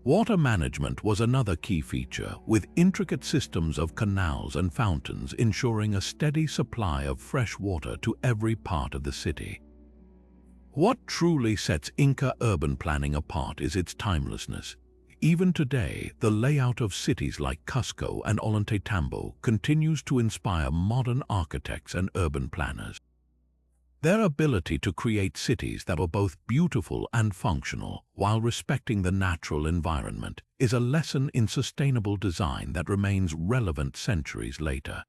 S1: Water management was another key feature, with intricate systems of canals and fountains ensuring a steady supply of fresh water to every part of the city. What truly sets Inca urban planning apart is its timelessness. Even today, the layout of cities like Cusco and Ollantaytambo continues to inspire modern architects and urban planners. Their ability to create cities that are both beautiful and functional while respecting the natural environment is a lesson in sustainable design that remains relevant centuries later.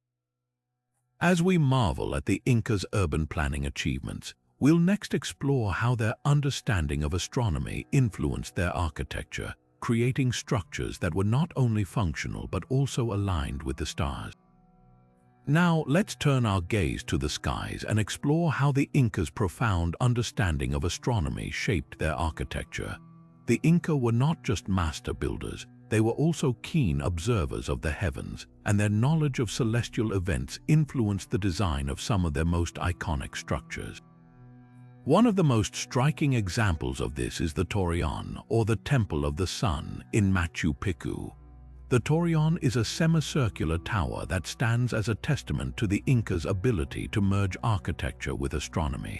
S1: As we marvel at the Incas' urban planning achievements, we'll next explore how their understanding of astronomy influenced their architecture, creating structures that were not only functional but also aligned with the stars. Now, let's turn our gaze to the skies and explore how the Incas' profound understanding of astronomy shaped their architecture. The Inca were not just master builders, they were also keen observers of the heavens, and their knowledge of celestial events influenced the design of some of their most iconic structures. One of the most striking examples of this is the Torreon, or the Temple of the Sun, in Machu Picchu. The Torreon is a semicircular tower that stands as a testament to the Incas' ability to merge architecture with astronomy.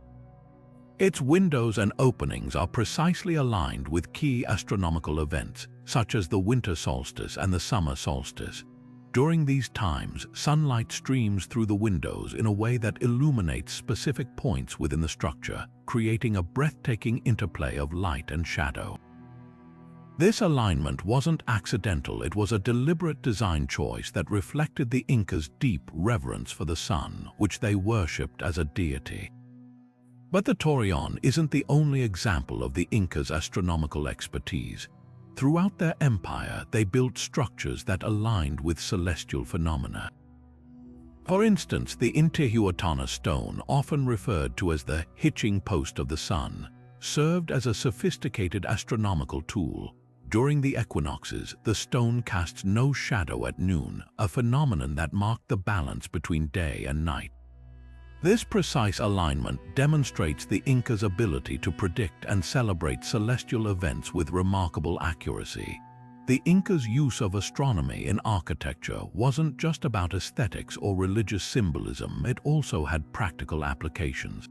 S1: Its windows and openings are precisely aligned with key astronomical events, such as the winter solstice and the summer solstice. During these times, sunlight streams through the windows in a way that illuminates specific points within the structure, creating a breathtaking interplay of light and shadow. This alignment wasn't accidental, it was a deliberate design choice that reflected the Incas' deep reverence for the sun, which they worshipped as a deity. But the Torreon isn't the only example of the Incas' astronomical expertise. Throughout their empire, they built structures that aligned with celestial phenomena. For instance, the Intihuatana Stone, often referred to as the hitching post of the sun, served as a sophisticated astronomical tool. During the equinoxes, the stone casts no shadow at noon, a phenomenon that marked the balance between day and night. This precise alignment demonstrates the Incas' ability to predict and celebrate celestial events with remarkable accuracy. The Incas' use of astronomy in architecture wasn't just about aesthetics or religious symbolism, it also had practical applications.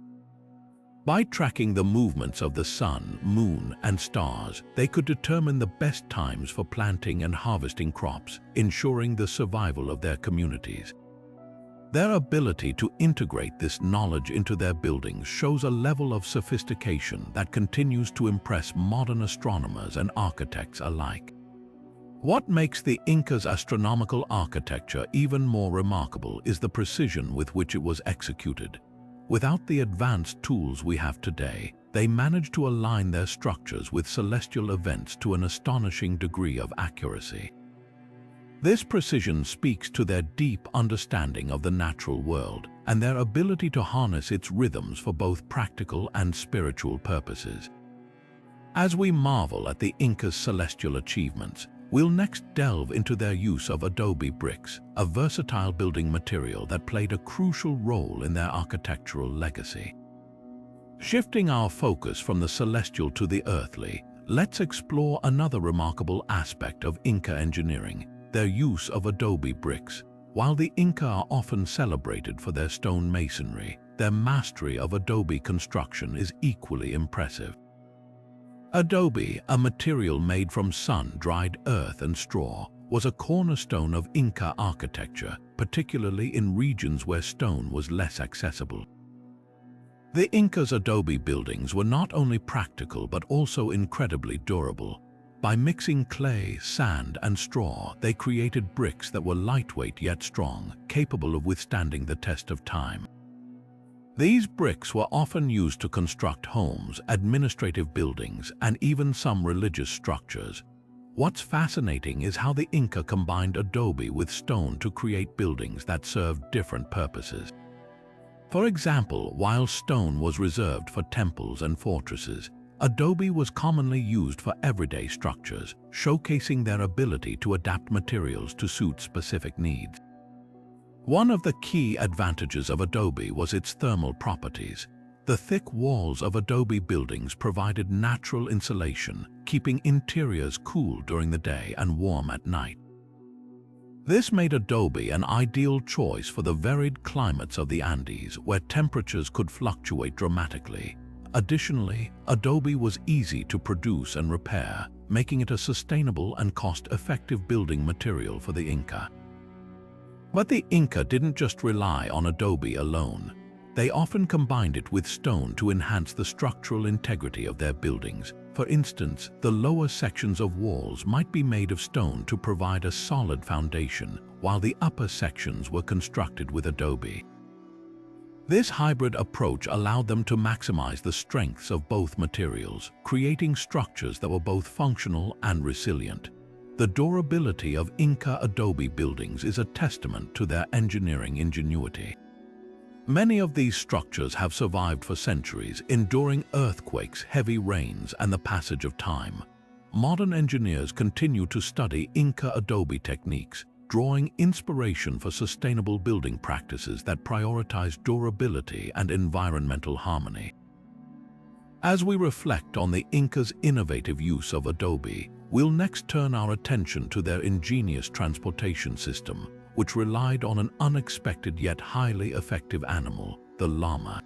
S1: By tracking the movements of the sun, moon, and stars, they could determine the best times for planting and harvesting crops, ensuring the survival of their communities. Their ability to integrate this knowledge into their buildings shows a level of sophistication that continues to impress modern astronomers and architects alike. What makes the Incas' astronomical architecture even more remarkable is the precision with which it was executed. Without the advanced tools we have today, they managed to align their structures with celestial events to an astonishing degree of accuracy. This precision speaks to their deep understanding of the natural world and their ability to harness its rhythms for both practical and spiritual purposes. As we marvel at the Incas' celestial achievements, we'll next delve into their use of Adobe bricks, a versatile building material that played a crucial role in their architectural legacy. Shifting our focus from the celestial to the earthly, let's explore another remarkable aspect of Inca engineering, their use of Adobe bricks. While the Inca are often celebrated for their stone masonry, their mastery of Adobe construction is equally impressive. Adobe, a material made from sun-dried earth and straw, was a cornerstone of Inca architecture, particularly in regions where stone was less accessible. The Incas' adobe buildings were not only practical but also incredibly durable. By mixing clay, sand, and straw, they created bricks that were lightweight yet strong, capable of withstanding the test of time. These bricks were often used to construct homes, administrative buildings, and even some religious structures. What's fascinating is how the Inca combined adobe with stone to create buildings that served different purposes. For example, while stone was reserved for temples and fortresses, adobe was commonly used for everyday structures, showcasing their ability to adapt materials to suit specific needs. One of the key advantages of adobe was its thermal properties. The thick walls of adobe buildings provided natural insulation, keeping interiors cool during the day and warm at night. This made adobe an ideal choice for the varied climates of the Andes, where temperatures could fluctuate dramatically. Additionally, adobe was easy to produce and repair, making it a sustainable and cost-effective building material for the Inca. But the Inca didn't just rely on adobe alone. They often combined it with stone to enhance the structural integrity of their buildings. For instance, the lower sections of walls might be made of stone to provide a solid foundation, while the upper sections were constructed with adobe. This hybrid approach allowed them to maximize the strengths of both materials, creating structures that were both functional and resilient. The durability of Inca adobe buildings is a testament to their engineering ingenuity. Many of these structures have survived for centuries, enduring earthquakes, heavy rains, and the passage of time. Modern engineers continue to study Inca adobe techniques, drawing inspiration for sustainable building practices that prioritize durability and environmental harmony. As we reflect on the Incas' innovative use of adobe, we'll next turn our attention to their ingenious transportation system, which relied on an unexpected yet highly effective animal, the llama.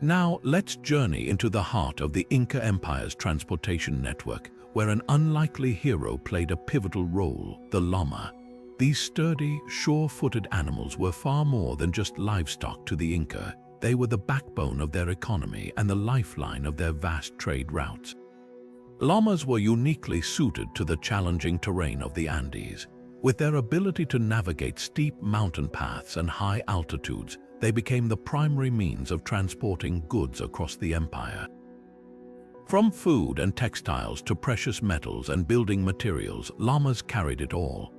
S1: Now, let's journey into the heart of the Inca Empire's transportation network, where an unlikely hero played a pivotal role, the llama. These sturdy, sure-footed animals were far more than just livestock to the Inca. They were the backbone of their economy and the lifeline of their vast trade routes. Llamas were uniquely suited to the challenging terrain of the Andes. With their ability to navigate steep mountain paths and high altitudes, they became the primary means of transporting goods across the empire. From food and textiles to precious metals and building materials, llamas carried it all.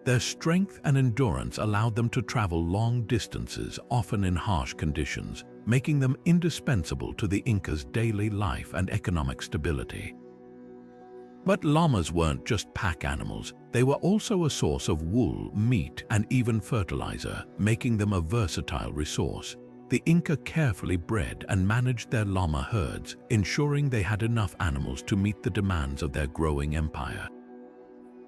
S1: Their strength and endurance allowed them to travel long distances, often in harsh conditions, making them indispensable to the Incas' daily life and economic stability. But llamas weren't just pack animals. They were also a source of wool, meat, and even fertilizer, making them a versatile resource. The Inca carefully bred and managed their llama herds, ensuring they had enough animals to meet the demands of their growing empire.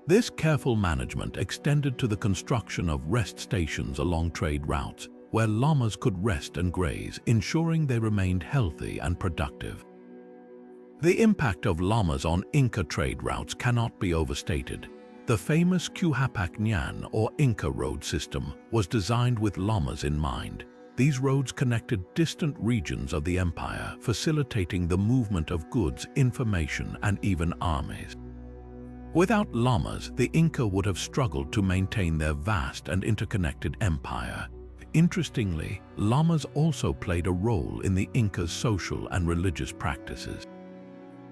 S1: This careful management extended to the construction of rest stations along trade routes, where llamas could rest and graze, ensuring they remained healthy and productive. The impact of llamas on Inca trade routes cannot be overstated. The famous Qhapaq Ñan, or Inca road system, was designed with llamas in mind. These roads connected distant regions of the empire, facilitating the movement of goods, information, and even armies. Without llamas, the Inca would have struggled to maintain their vast and interconnected empire. Interestingly, llamas also played a role in the Incas' social and religious practices.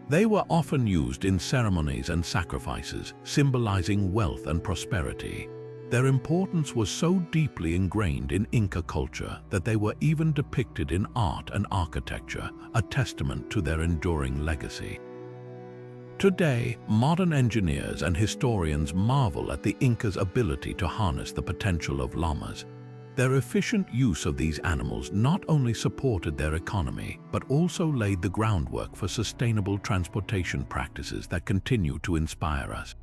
S1: They were often used in ceremonies and sacrifices, symbolizing wealth and prosperity. Their importance was so deeply ingrained in Inca culture that they were even depicted in art and architecture, a testament to their enduring legacy. Today, modern engineers and historians marvel at the Incas' ability to harness the potential of llamas. Their efficient use of these animals not only supported their economy, but also laid the groundwork for sustainable transportation practices that continue to inspire us.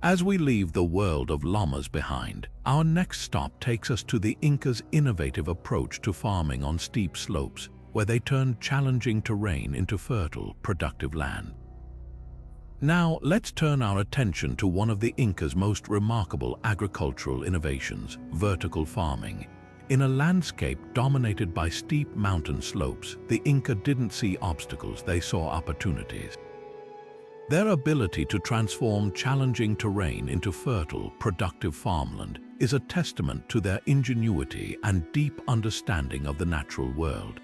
S1: As we leave the world of llamas behind, our next stop takes us to the Incas' innovative approach to farming on steep slopes, where they turned challenging terrain into fertile, productive land. Now, let's turn our attention to one of the Inca's most remarkable agricultural innovations, vertical farming. In a landscape dominated by steep mountain slopes, the Inca didn't see obstacles, they saw opportunities. Their ability to transform challenging terrain into fertile, productive farmland is a testament to their ingenuity and deep understanding of the natural world.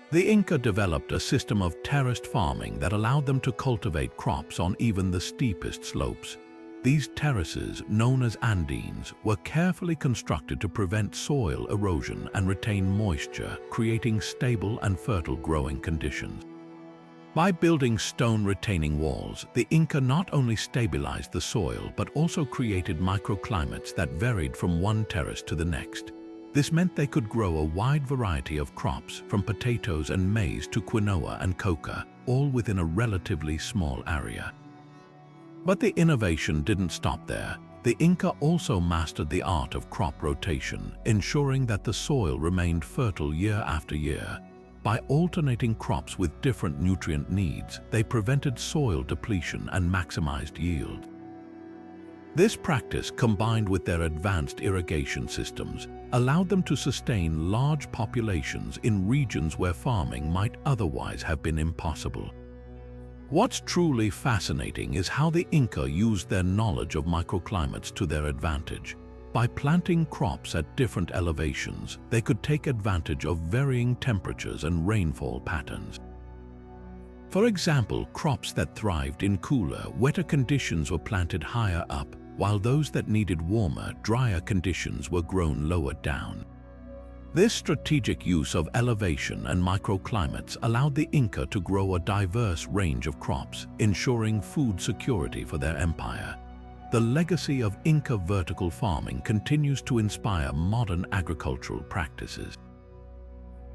S1: The Inca developed a system of terraced farming that allowed them to cultivate crops on even the steepest slopes. These terraces, known as andines, were carefully constructed to prevent soil erosion and retain moisture, creating stable and fertile growing conditions. By building stone retaining walls, the Inca not only stabilized the soil but also created microclimates that varied from one terrace to the next. This meant they could grow a wide variety of crops, from potatoes and maize to quinoa and coca, all within a relatively small area. But the innovation didn't stop there. The Inca also mastered the art of crop rotation, ensuring that the soil remained fertile year after year. By alternating crops with different nutrient needs, they prevented soil depletion and maximized yield. This practice, combined with their advanced irrigation systems, allowed them to sustain large populations in regions where farming might otherwise have been impossible. What's truly fascinating is how the Inca used their knowledge of microclimates to their advantage. By planting crops at different elevations, they could take advantage of varying temperatures and rainfall patterns. For example, crops that thrived in cooler, wetter conditions were planted higher up, while those that needed warmer, drier conditions were grown lower down. This strategic use of elevation and microclimates allowed the Inca to grow a diverse range of crops, ensuring food security for their empire. The legacy of Inca vertical farming continues to inspire modern agricultural practices.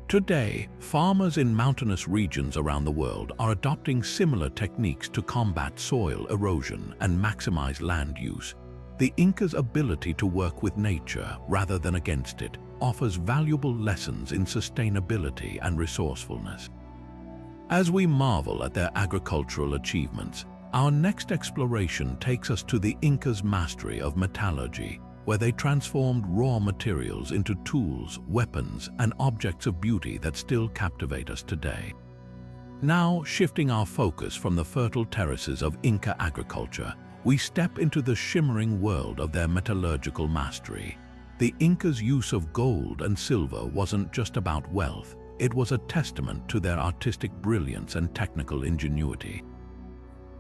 S1: Today, farmers in mountainous regions around the world are adopting similar techniques to combat soil erosion and maximize land use. The Inca's ability to work with nature rather than against it offers valuable lessons in sustainability and resourcefulness. As we marvel at their agricultural achievements, our next exploration takes us to the Inca's mastery of metallurgy, where they transformed raw materials into tools, weapons, and objects of beauty that still captivate us today. Now, shifting our focus from the fertile terraces of Inca agriculture, we step into the shimmering world of their metallurgical mastery. The Inca's use of gold and silver wasn't just about wealth, it was a testament to their artistic brilliance and technical ingenuity.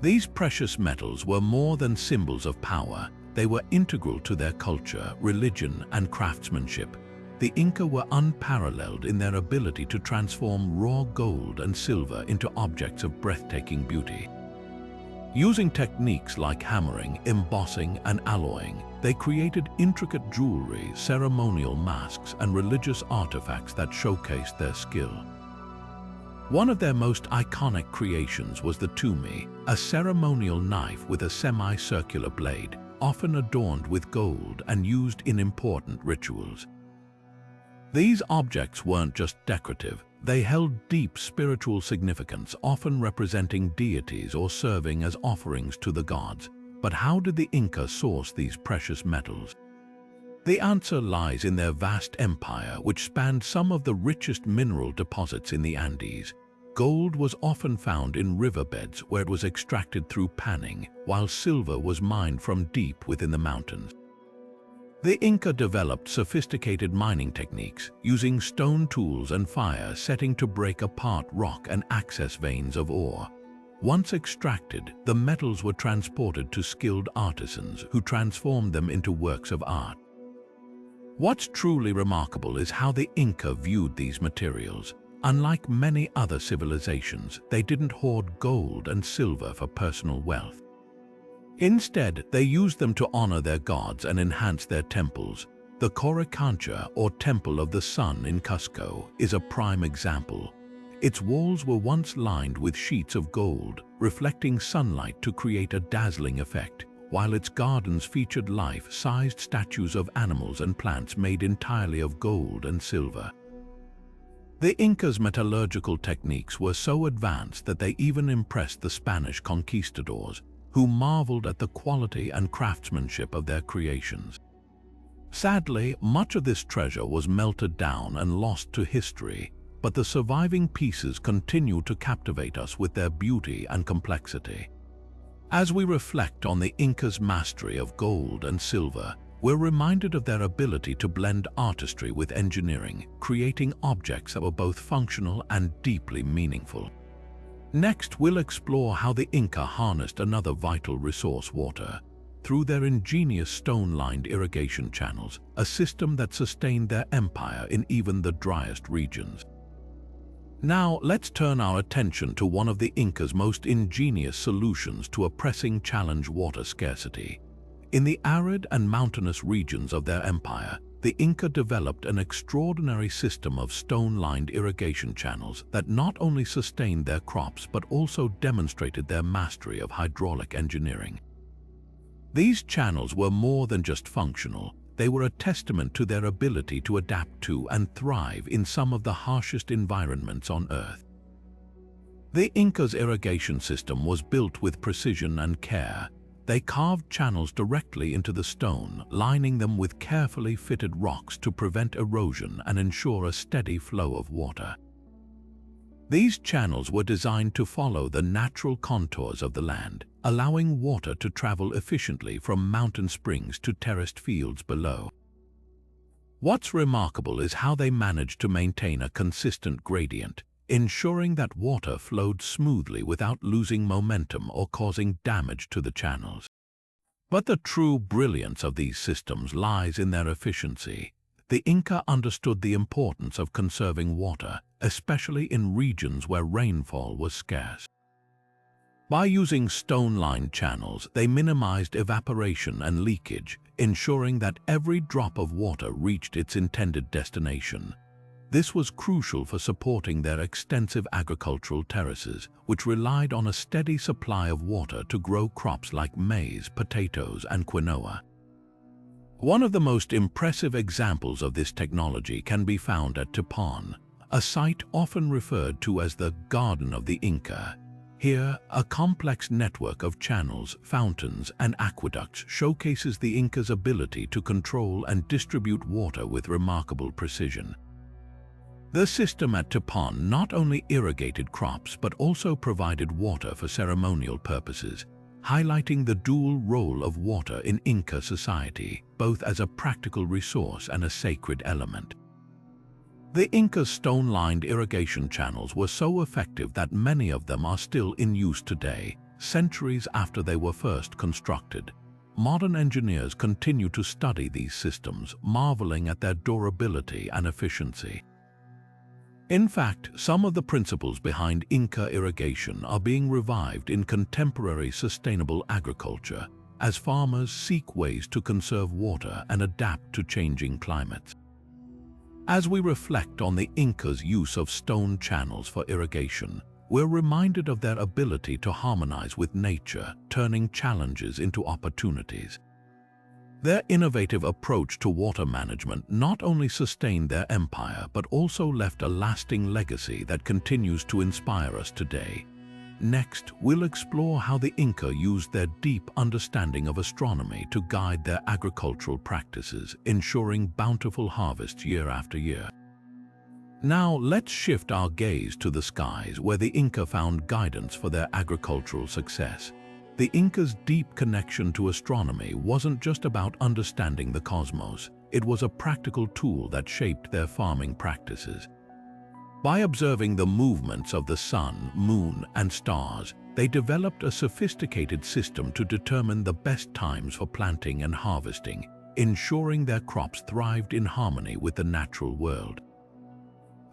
S1: These precious metals were more than symbols of power, they were integral to their culture, religion, and craftsmanship. The Inca were unparalleled in their ability to transform raw gold and silver into objects of breathtaking beauty. Using techniques like hammering, embossing, and alloying, they created intricate jewelry, ceremonial masks, and religious artifacts that showcased their skill. One of their most iconic creations was the tumi, a ceremonial knife with a semicircular blade, often adorned with gold and used in important rituals. These objects weren't just decorative, they held deep spiritual significance, often representing deities or serving as offerings to the gods. But how did the Inca source these precious metals? The answer lies in their vast empire, which spanned some of the richest mineral deposits in the Andes. Gold was often found in riverbeds where it was extracted through panning, while silver was mined from deep within the mountains. The Inca developed sophisticated mining techniques, using stone tools and fire setting to break apart rock and access veins of ore. Once extracted, the metals were transported to skilled artisans who transformed them into works of art. What's truly remarkable is how the Inca viewed these materials. Unlike many other civilizations, they didn't hoard gold and silver for personal wealth. Instead, they used them to honor their gods and enhance their temples. The Coricancha, or Temple of the Sun in Cusco, is a prime example. Its walls were once lined with sheets of gold, reflecting sunlight to create a dazzling effect, while its gardens featured life-sized statues of animals and plants made entirely of gold and silver. The Incas' metallurgical techniques were so advanced that they even impressed the Spanish conquistadors, who marveled at the quality and craftsmanship of their creations. Sadly, much of this treasure was melted down and lost to history, but the surviving pieces continue to captivate us with their beauty and complexity. As we reflect on the Incas' mastery of gold and silver, we're reminded of their ability to blend artistry with engineering, creating objects that were both functional and deeply meaningful. Next, we'll explore how the Inca harnessed another vital resource, water, through their ingenious stone-lined irrigation channels, a system that sustained their empire in even the driest regions. Now, let's turn our attention to one of the Incas' most ingenious solutions to a pressing challenge: water scarcity. In the arid and mountainous regions of their empire, the Inca developed an extraordinary system of stone-lined irrigation channels that not only sustained their crops but also demonstrated their mastery of hydraulic engineering. These channels were more than just functional. They were a testament to their ability to adapt to and thrive in some of the harshest environments on Earth. The Incas' irrigation system was built with precision and care. They carved channels directly into the stone, lining them with carefully fitted rocks to prevent erosion and ensure a steady flow of water. These channels were designed to follow the natural contours of the land, allowing water to travel efficiently from mountain springs to terraced fields below. What's remarkable is how they managed to maintain a consistent gradient, ensuring that water flowed smoothly without losing momentum or causing damage to the channels. But the true brilliance of these systems lies in their efficiency. The Inca understood the importance of conserving water, especially in regions where rainfall was scarce. By using stone-lined channels, they minimized evaporation and leakage, ensuring that every drop of water reached its intended destination. This was crucial for supporting their extensive agricultural terraces, which relied on a steady supply of water to grow crops like maize, potatoes, and quinoa. One of the most impressive examples of this technology can be found at Tipón, a site often referred to as the Garden of the Inca. Here, a complex network of channels, fountains, and aqueducts showcases the Incas' ability to control and distribute water with remarkable precision. The system at Tipón not only irrigated crops but also provided water for ceremonial purposes, highlighting the dual role of water in Inca society, both as a practical resource and a sacred element. The Incas' stone-lined irrigation channels were so effective that many of them are still in use today, centuries after they were first constructed. Modern engineers continue to study these systems, marveling at their durability and efficiency. In fact, some of the principles behind Inca irrigation are being revived in contemporary sustainable agriculture, as farmers seek ways to conserve water and adapt to changing climates. As we reflect on the Incas' use of stone channels for irrigation, we're reminded of their ability to harmonize with nature, turning challenges into opportunities. Their innovative approach to water management not only sustained their empire but also left a lasting legacy that continues to inspire us today. Next, we'll explore how the Inca used their deep understanding of astronomy to guide their agricultural practices, ensuring bountiful harvests year after year. Now, let's shift our gaze to the skies, where the Inca found guidance for their agricultural success. The Incas' deep connection to astronomy wasn't just about understanding the cosmos, it was a practical tool that shaped their farming practices. By observing the movements of the sun, moon, and stars, they developed a sophisticated system to determine the best times for planting and harvesting, ensuring their crops thrived in harmony with the natural world.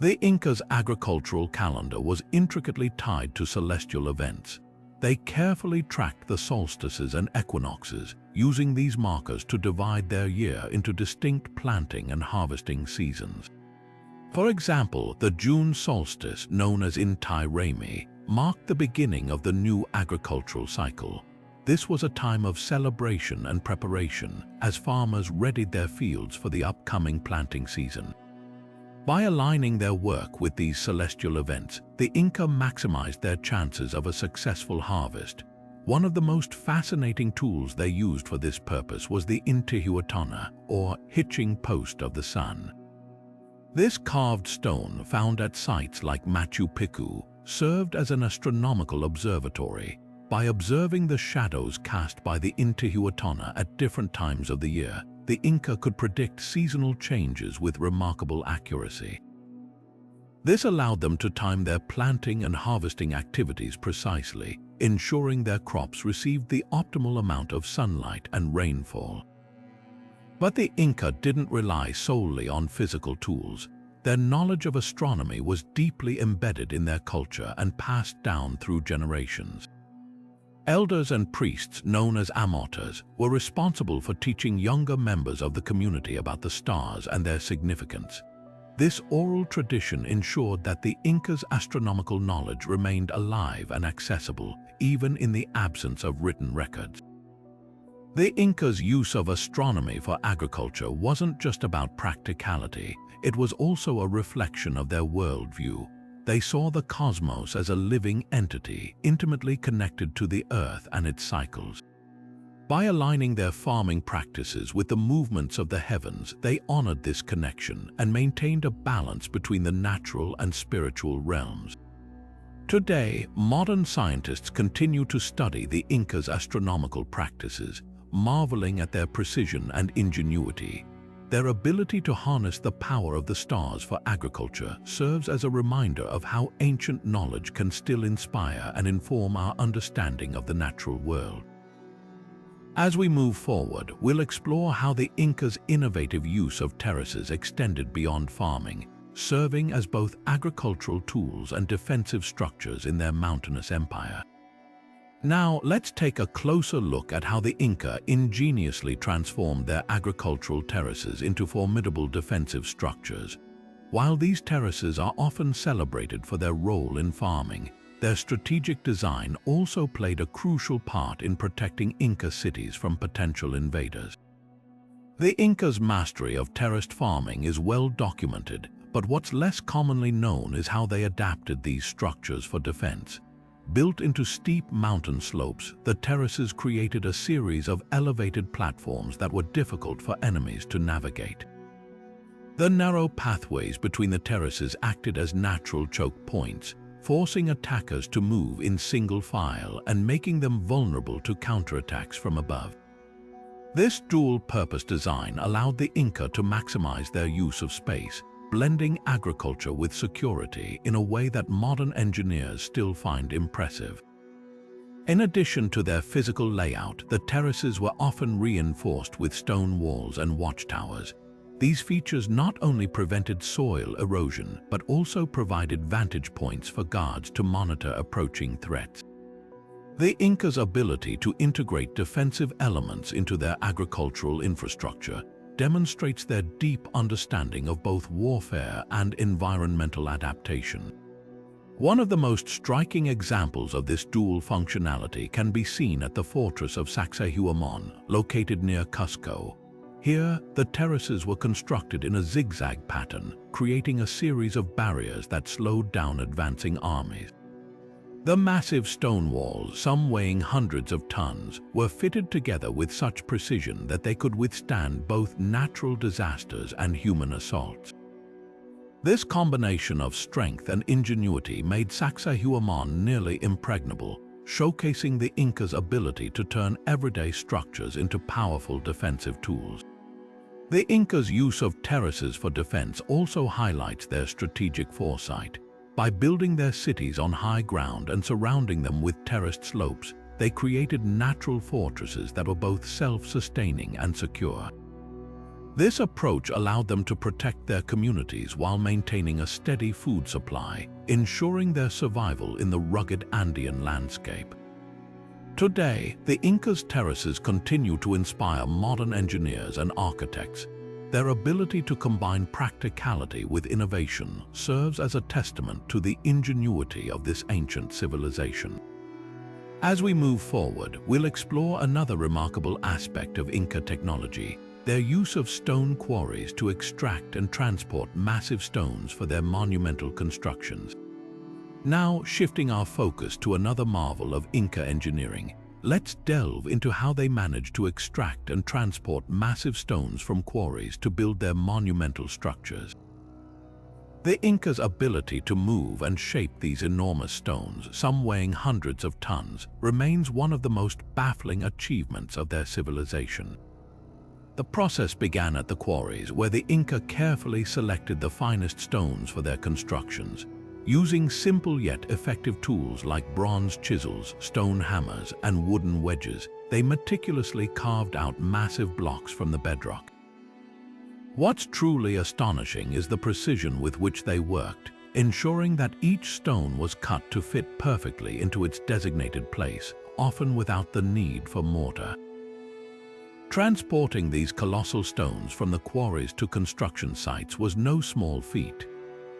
S1: The Incas' agricultural calendar was intricately tied to celestial events. They carefully tracked the solstices and equinoxes, using these markers to divide their year into distinct planting and harvesting seasons. For example, the June solstice, known as Inti-Raymi, marked the beginning of the new agricultural cycle. This was a time of celebration and preparation as farmers readied their fields for the upcoming planting season. By aligning their work with these celestial events, the Inca maximized their chances of a successful harvest. One of the most fascinating tools they used for this purpose was the Intihuatana, or hitching post of the sun. This carved stone, found at sites like Machu Picchu, served as an astronomical observatory. By observing the shadows cast by the Intihuatana at different times of the year, the Inca could predict seasonal changes with remarkable accuracy. This allowed them to time their planting and harvesting activities precisely, ensuring their crops received the optimal amount of sunlight and rainfall. But the Inca didn't rely solely on physical tools. Their knowledge of astronomy was deeply embedded in their culture and passed down through generations. Elders and priests, known as amateurs, were responsible for teaching younger members of the community about the stars and their significance. This oral tradition ensured that the Inca's astronomical knowledge remained alive and accessible, even in the absence of written records. The Inca's use of astronomy for agriculture wasn't just about practicality, it was also a reflection of their worldview. They saw the cosmos as a living entity, intimately connected to the Earth and its cycles. By aligning their farming practices with the movements of the heavens, they honored this connection and maintained a balance between the natural and spiritual realms. Today, modern scientists continue to study the Inca's astronomical practices, marveling at their precision and ingenuity. Their ability to harness the power of the stars for agriculture serves as a reminder of how ancient knowledge can still inspire and inform our understanding of the natural world. As we move forward, we'll explore how the Inca's innovative use of terraces extended beyond farming, serving as both agricultural tools and defensive structures in their mountainous empire. Now, let's take a closer look at how the Inca ingeniously transformed their agricultural terraces into formidable defensive structures. While these terraces are often celebrated for their role in farming, their strategic design also played a crucial part in protecting Inca cities from potential invaders. The Inca's mastery of terraced farming is well documented, but what's less commonly known is how they adapted these structures for defense. Built into steep mountain slopes, the terraces created a series of elevated platforms that were difficult for enemies to navigate. The narrow pathways between the terraces acted as natural choke points, forcing attackers to move in single file and making them vulnerable to counterattacks from above. This dual-purpose design allowed the Inca to maximize their use of space, blending agriculture with security in a way that modern engineers still find impressive. In addition to their physical layout, the terraces were often reinforced with stone walls and watchtowers. These features not only prevented soil erosion, but also provided vantage points for guards to monitor approaching threats. The Inca's ability to integrate defensive elements into their agricultural infrastructure demonstrates their deep understanding of both warfare and environmental adaptation. One of the most striking examples of this dual functionality can be seen at the fortress of Sacsayhuaman, located near Cusco. Here, the terraces were constructed in a zigzag pattern, creating a series of barriers that slowed down advancing armies. The massive stone walls, some weighing hundreds of tons, were fitted together with such precision that they could withstand both natural disasters and human assaults. This combination of strength and ingenuity made Sacsayhuaman nearly impregnable, showcasing the Inca's ability to turn everyday structures into powerful defensive tools. The Inca's use of terraces for defense also highlights their strategic foresight. By building their cities on high ground and surrounding them with terraced slopes, they created natural fortresses that were both self-sustaining and secure. This approach allowed them to protect their communities while maintaining a steady food supply, ensuring their survival in the rugged Andean landscape. Today, the Inca's terraces continue to inspire modern engineers and architects. Their ability to combine practicality with innovation serves as a testament to the ingenuity of this ancient civilization. As we move forward, we'll explore another remarkable aspect of Inca technology, their use of stone quarries to extract and transport massive stones for their monumental constructions. Now, shifting our focus to another marvel of Inca engineering, let's delve into how they managed to extract and transport massive stones from quarries to build their monumental structures. The Incas' ability to move and shape these enormous stones, some weighing hundreds of tons, remains one of the most baffling achievements of their civilization. The process began at the quarries, where the Inca carefully selected the finest stones for their constructions. Using simple yet effective tools like bronze chisels, stone hammers, and wooden wedges, they meticulously carved out massive blocks from the bedrock. What's truly astonishing is the precision with which they worked, ensuring that each stone was cut to fit perfectly into its designated place, often without the need for mortar. Transporting these colossal stones from the quarries to construction sites was no small feat.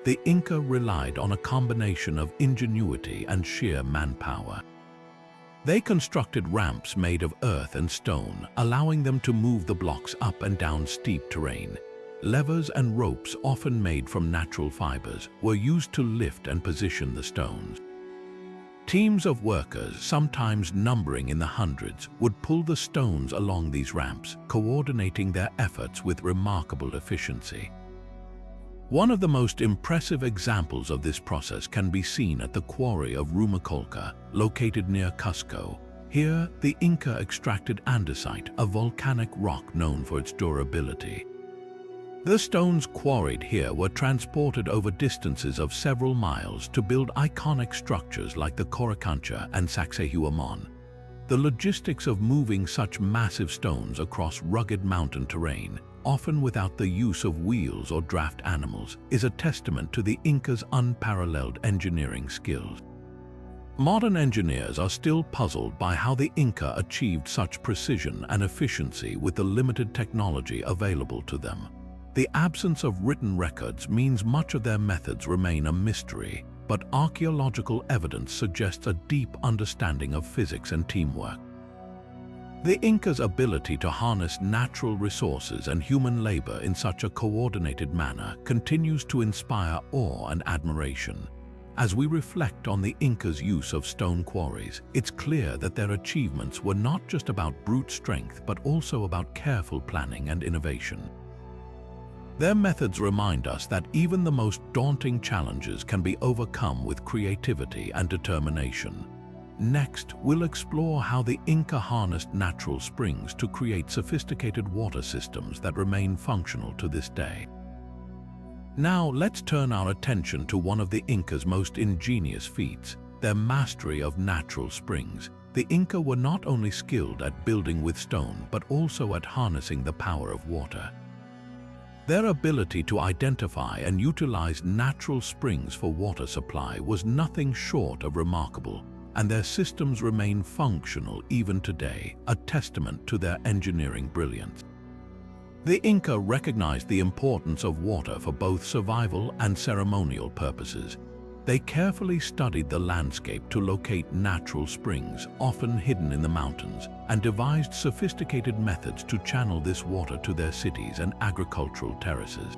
S1: The Inca relied on a combination of ingenuity and sheer manpower. They constructed ramps made of earth and stone, allowing them to move the blocks up and down steep terrain. Levers and ropes, often made from natural fibers, were used to lift and position the stones. Teams of workers, sometimes numbering in the hundreds, would pull the stones along these ramps, coordinating their efforts with remarkable efficiency. One of the most impressive examples of this process can be seen at the quarry of Rumicolca, located near Cusco. Here, the Inca extracted andesite, a volcanic rock known for its durability. The stones quarried here were transported over distances of several miles to build iconic structures like the Coricancha and Sacsayhuaman. The logistics of moving such massive stones across rugged mountain terrain, often without the use of wheels or draft animals, is a testament to the Incas' unparalleled engineering skills. Modern engineers are still puzzled by how the Inca achieved such precision and efficiency with the limited technology available to them. The absence of written records means much of their methods remain a mystery, but archaeological evidence suggests a deep understanding of physics and teamwork. The Incas' ability to harness natural resources and human labor in such a coordinated manner continues to inspire awe and admiration. As we reflect on the Incas' use of stone quarries, it's clear that their achievements were not just about brute strength, but also about careful planning and innovation. Their methods remind us that even the most daunting challenges can be overcome with creativity and determination. Next, we'll explore how the Inca harnessed natural springs to create sophisticated water systems that remain functional to this day. Now, let's turn our attention to one of the Incas' most ingenious feats, their mastery of natural springs. The Inca were not only skilled at building with stone, but also at harnessing the power of water. Their ability to identify and utilize natural springs for water supply was nothing short of remarkable, and their systems remain functional even today, a testament to their engineering brilliance. The Inca recognized the importance of water for both survival and ceremonial purposes. They carefully studied the landscape to locate natural springs, often hidden in the mountains, and devised sophisticated methods to channel this water to their cities and agricultural terraces.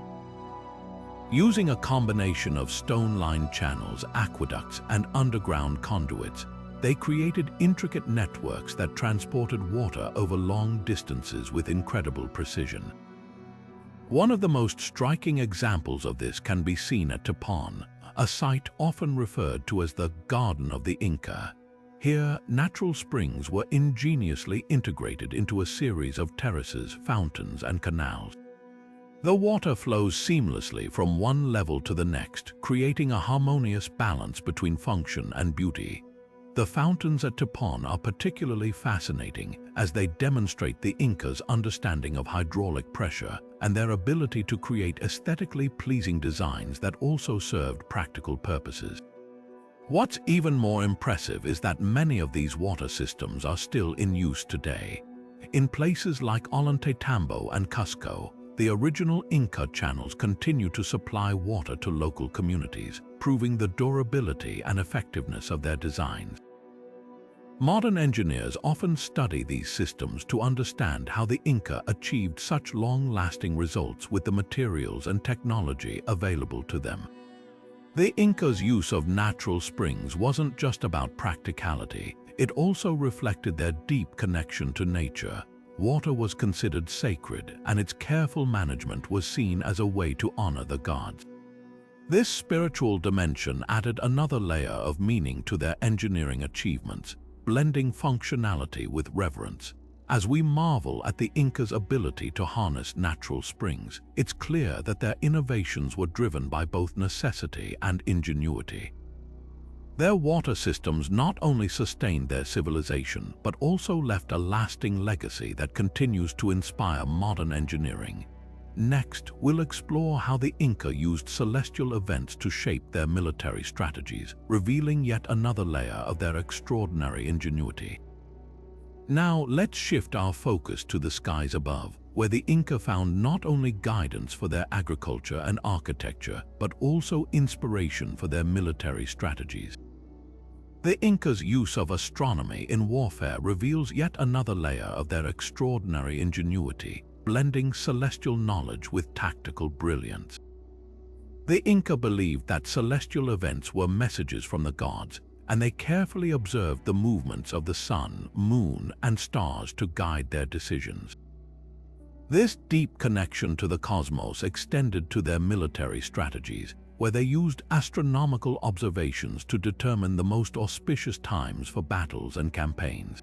S1: Using a combination of stone-lined channels, aqueducts, and underground conduits, they created intricate networks that transported water over long distances with incredible precision. One of the most striking examples of this can be seen at Tipón, a site often referred to as the Garden of the Inca. Here, natural springs were ingeniously integrated into a series of terraces, fountains, and canals. The water flows seamlessly from one level to the next, creating a harmonious balance between function and beauty. The fountains at Tipón are particularly fascinating as they demonstrate the Incas' understanding of hydraulic pressure and their ability to create aesthetically pleasing designs that also served practical purposes. What's even more impressive is that many of these water systems are still in use today. In places like Ollantaytambo and Cusco, the original Inca channels continue to supply water to local communities, proving the durability and effectiveness of their designs. Modern engineers often study these systems to understand how the Inca achieved such long-lasting results with the materials and technology available to them. The Incas' use of natural springs wasn't just about practicality, it also reflected their deep connection to nature. Water was considered sacred, and its careful management was seen as a way to honor the gods. This spiritual dimension added another layer of meaning to their engineering achievements, blending functionality with reverence. As we marvel at the Incas' ability to harness natural springs, it's clear that their innovations were driven by both necessity and ingenuity. Their water systems not only sustained their civilization, but also left a lasting legacy that continues to inspire modern engineering. Next, we'll explore how the Inca used celestial events to shape their military strategies, revealing yet another layer of their extraordinary ingenuity. Now, let's shift our focus to the skies above, where the Inca found not only guidance for their agriculture and architecture, but also inspiration for their military strategies. The Incas' use of astronomy in warfare reveals yet another layer of their extraordinary ingenuity, blending celestial knowledge with tactical brilliance. The Inca believed that celestial events were messages from the gods, and they carefully observed the movements of the sun, moon, and stars to guide their decisions. This deep connection to the cosmos extended to their military strategies, where they used astronomical observations to determine the most auspicious times for battles and campaigns.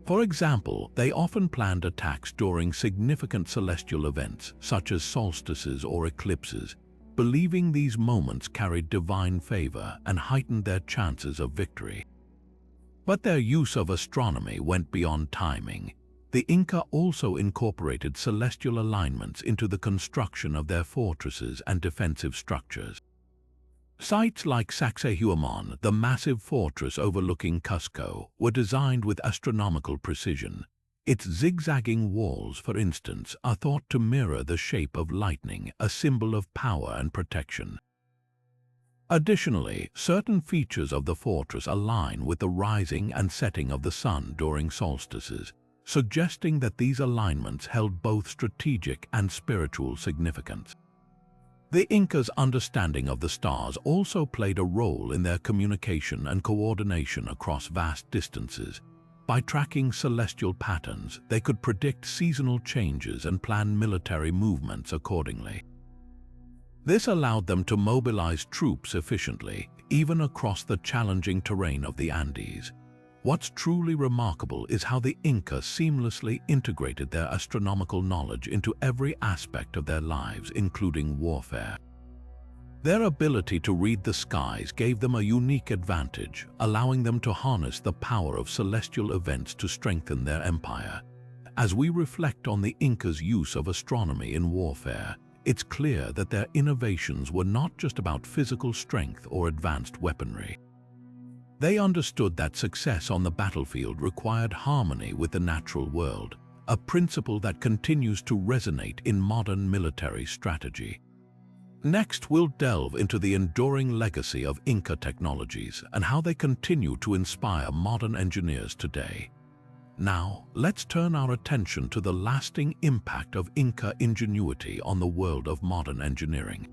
S1: For example, they often planned attacks during significant celestial events, such as solstices or eclipses, believing these moments carried divine favor and heightened their chances of victory. But their use of astronomy went beyond timing. The Inca also incorporated celestial alignments into the construction of their fortresses and defensive structures. Sites like Sacsayhuaman, the massive fortress overlooking Cusco, were designed with astronomical precision. Its zigzagging walls, for instance, are thought to mirror the shape of lightning, a symbol of power and protection. Additionally, certain features of the fortress align with the rising and setting of the sun during solstices, suggesting that these alignments held both strategic and spiritual significance. The Incas' understanding of the stars also played a role in their communication and coordination across vast distances. By tracking celestial patterns, they could predict seasonal changes and plan military movements accordingly. This allowed them to mobilize troops efficiently, even across the challenging terrain of the Andes. What's truly remarkable is how the Inca seamlessly integrated their astronomical knowledge into every aspect of their lives, including warfare. Their ability to read the skies gave them a unique advantage, allowing them to harness the power of celestial events to strengthen their empire. As we reflect on the Incas' use of astronomy in warfare, it's clear that their innovations were not just about physical strength or advanced weaponry. They understood that success on the battlefield required harmony with the natural world, a principle that continues to resonate in modern military strategy. Next, we'll delve into the enduring legacy of Inca technologies and how they continue to inspire modern engineers today. Now, let's turn our attention to the lasting impact of Inca ingenuity on the world of modern engineering.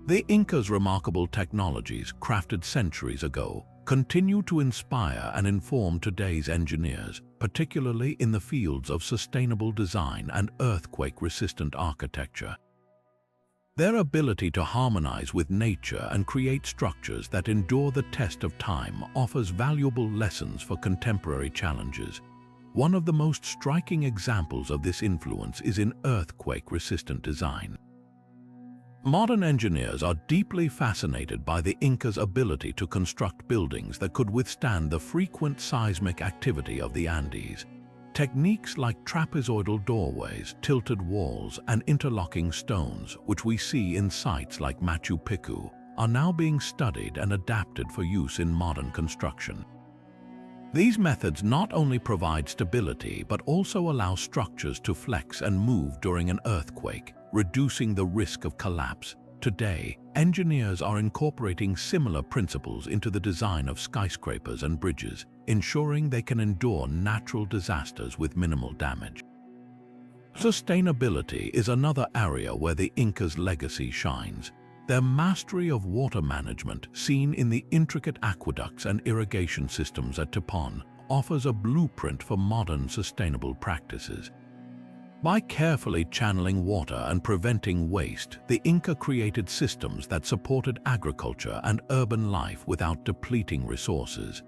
S1: The Incas' remarkable technologies, crafted centuries ago, continue to inspire and inform today's engineers, particularly in the fields of sustainable design and earthquake-resistant architecture. Their ability to harmonize with nature and create structures that endure the test of time offers valuable lessons for contemporary challenges. One of the most striking examples of this influence is in earthquake-resistant design. Modern engineers are deeply fascinated by the Incas' ability to construct buildings that could withstand the frequent seismic activity of the Andes. Techniques like trapezoidal doorways, tilted walls, and interlocking stones, which we see in sites like Machu Picchu, are now being studied and adapted for use in modern construction. These methods not only provide stability but also allow structures to flex and move during an earthquake, reducing the risk of collapse. Today, engineers are incorporating similar principles into the design of skyscrapers and bridges, ensuring they can endure natural disasters with minimal damage. Sustainability is another area where the Incas' legacy shines. Their mastery of water management, seen in the intricate aqueducts and irrigation systems at Tipón, offers a blueprint for modern sustainable practices. By carefully channeling water and preventing waste, the Inca created systems that supported agriculture and urban life without depleting resources.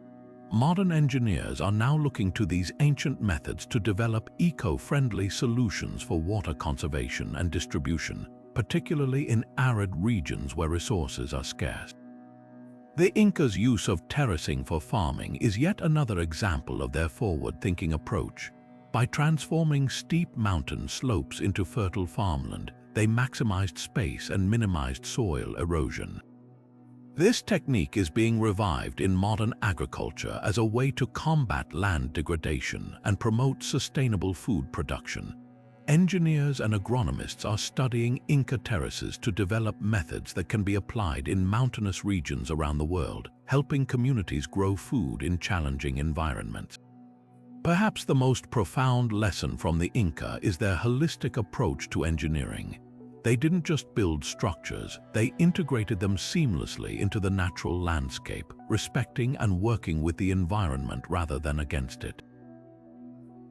S1: Modern engineers are now looking to these ancient methods to develop eco-friendly solutions for water conservation and distribution, particularly in arid regions where resources are scarce. The Incas' use of terracing for farming is yet another example of their forward-thinking approach. By transforming steep mountain slopes into fertile farmland, they maximized space and minimized soil erosion. This technique is being revived in modern agriculture as a way to combat land degradation and promote sustainable food production. Engineers and agronomists are studying Inca terraces to develop methods that can be applied in mountainous regions around the world, helping communities grow food in challenging environments. Perhaps the most profound lesson from the Inca is their holistic approach to engineering. They didn't just build structures, they integrated them seamlessly into the natural landscape, respecting and working with the environment rather than against it.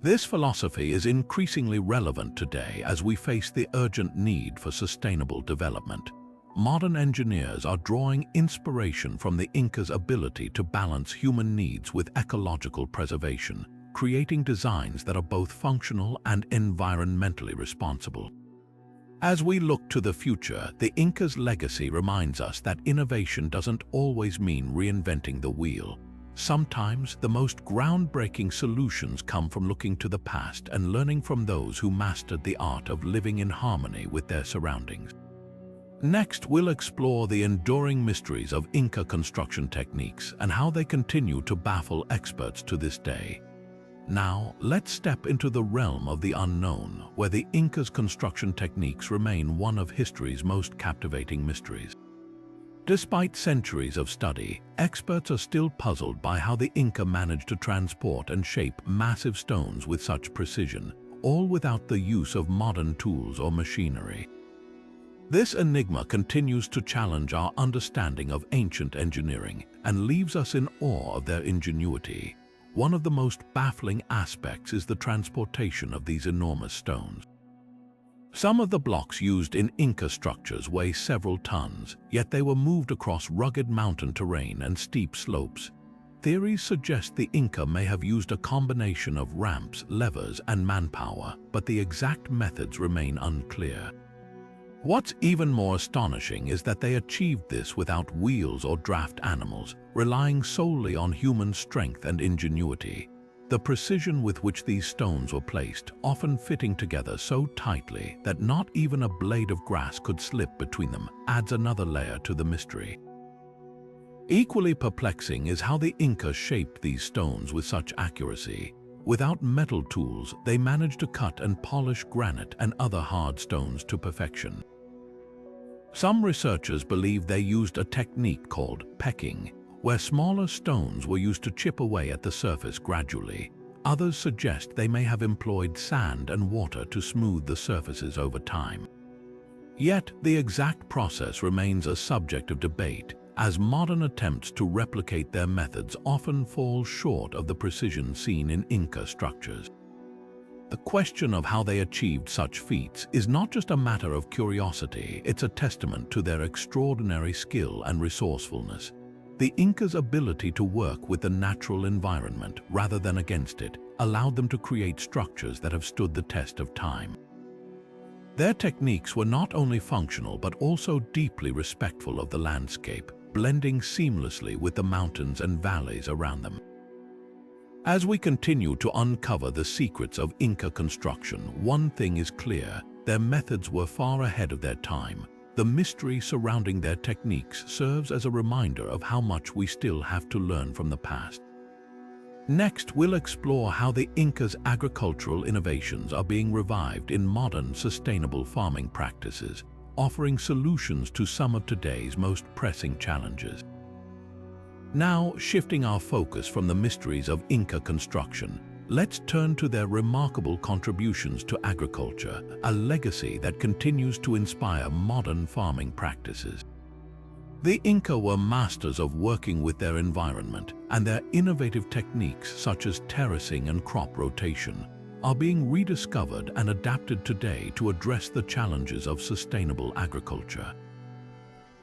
S1: This philosophy is increasingly relevant today as we face the urgent need for sustainable development. Modern engineers are drawing inspiration from the Incas' ability to balance human needs with ecological preservation, creating designs that are both functional and environmentally responsible. As we look to the future, the Incas' legacy reminds us that innovation doesn't always mean reinventing the wheel. Sometimes the most groundbreaking solutions come from looking to the past and learning from those who mastered the art of living in harmony with their surroundings. Next, we'll explore the enduring mysteries of Inca construction techniques and how they continue to baffle experts to this day. Now, let's step into the realm of the unknown, where the Incas' construction techniques remain one of history's most captivating mysteries. Despite centuries of study, experts are still puzzled by how the Inca managed to transport and shape massive stones with such precision, all without the use of modern tools or machinery. This enigma continues to challenge our understanding of ancient engineering and leaves us in awe of their ingenuity. One of the most baffling aspects is the transportation of these enormous stones. Some of the blocks used in Inca structures weigh several tons, yet they were moved across rugged mountain terrain and steep slopes. Theories suggest the Inca may have used a combination of ramps, levers, and manpower, but the exact methods remain unclear. What's even more astonishing is that they achieved this without wheels or draft animals, relying solely on human strength and ingenuity. The precision with which these stones were placed, often fitting together so tightly that not even a blade of grass could slip between them, adds another layer to the mystery. Equally perplexing is how the Inca shaped these stones with such accuracy. Without metal tools, they managed to cut and polish granite and other hard stones to perfection. Some researchers believe they used a technique called pecking, where smaller stones were used to chip away at the surface gradually. Others suggest they may have employed sand and water to smooth the surfaces over time. Yet, the exact process remains a subject of debate, as modern attempts to replicate their methods often fall short of the precision seen in Inca structures. The question of how they achieved such feats is not just a matter of curiosity, it's a testament to their extraordinary skill and resourcefulness. The Incas' ability to work with the natural environment rather than against it allowed them to create structures that have stood the test of time. Their techniques were not only functional but also deeply respectful of the landscape, blending seamlessly with the mountains and valleys around them. As we continue to uncover the secrets of Inca construction, one thing is clear: their methods were far ahead of their time. The mystery surrounding their techniques serves as a reminder of how much we still have to learn from the past. Next, we'll explore how the Incas' agricultural innovations are being revived in modern sustainable farming practices. offering solutions to some of today's most pressing challenges. Now, shifting our focus from the mysteries of Inca construction, let's turn to their remarkable contributions to agriculture, a legacy that continues to inspire modern farming practices. The Inca were masters of working with their environment, and their innovative techniques such as terracing and crop rotation are being rediscovered and adapted today to address the challenges of sustainable agriculture.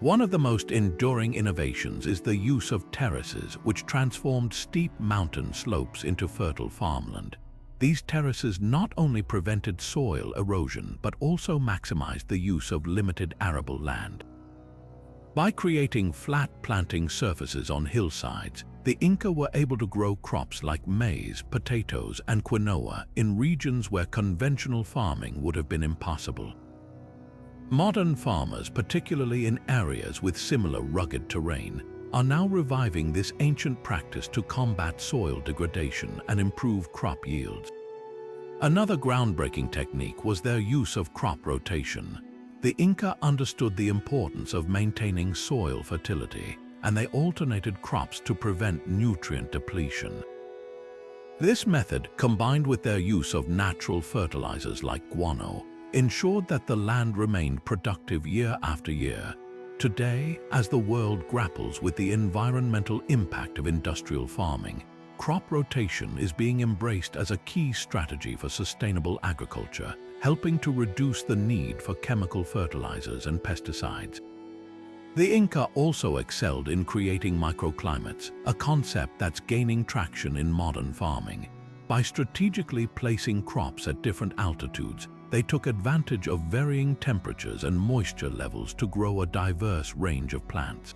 S1: One of the most enduring innovations is the use of terraces, which transformed steep mountain slopes into fertile farmland. These terraces not only prevented soil erosion but also maximized the use of limited arable land. By creating flat planting surfaces on hillsides, the Inca were able to grow crops like maize, potatoes, and quinoa in regions where conventional farming would have been impossible. Modern farmers, particularly in areas with similar rugged terrain, are now reviving this ancient practice to combat soil degradation and improve crop yields. Another groundbreaking technique was their use of crop rotation. The Inca understood the importance of maintaining soil fertility, and they alternated crops to prevent nutrient depletion. This method, combined with their use of natural fertilizers like guano, ensured that the land remained productive year after year. Today, as the world grapples with the environmental impact of industrial farming, crop rotation is being embraced as a key strategy for sustainable agriculture, helping to reduce the need for chemical fertilizers and pesticides. The Inca also excelled in creating microclimates, a concept that's gaining traction in modern farming. By strategically placing crops at different altitudes, they took advantage of varying temperatures and moisture levels to grow a diverse range of plants.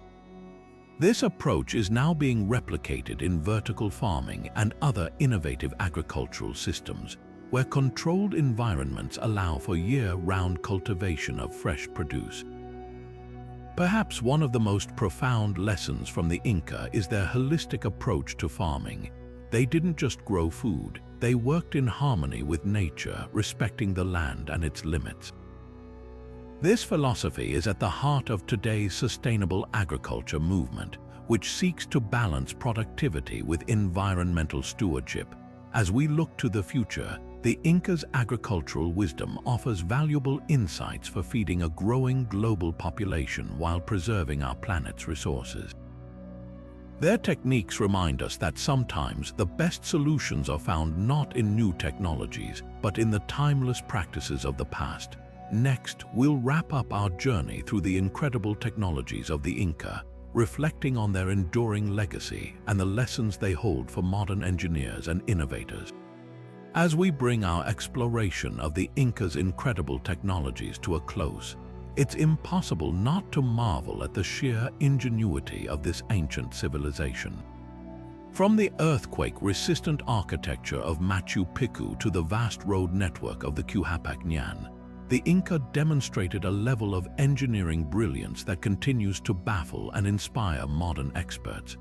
S1: This approach is now being replicated in vertical farming and other innovative agricultural systems, where controlled environments allow for year-round cultivation of fresh produce. Perhaps one of the most profound lessons from the Inca is their holistic approach to farming. They didn't just grow food, they worked in harmony with nature, respecting the land and its limits. This philosophy is at the heart of today's sustainable agriculture movement, which seeks to balance productivity with environmental stewardship. As we look to the future, the Inca's agricultural wisdom offers valuable insights for feeding a growing global population while preserving our planet's resources. Their techniques remind us that sometimes the best solutions are found not in new technologies, but in the timeless practices of the past. Next, we'll wrap up our journey through the incredible technologies of the Inca, reflecting on their enduring legacy and the lessons they hold for modern engineers and innovators. As we bring our exploration of the Inca's incredible technologies to a close, it's impossible not to marvel at the sheer ingenuity of this ancient civilization. From the earthquake-resistant architecture of Machu Picchu to the vast road network of the Qhapaq Ñan, the Inca demonstrated a level of engineering brilliance that continues to baffle and inspire modern experts.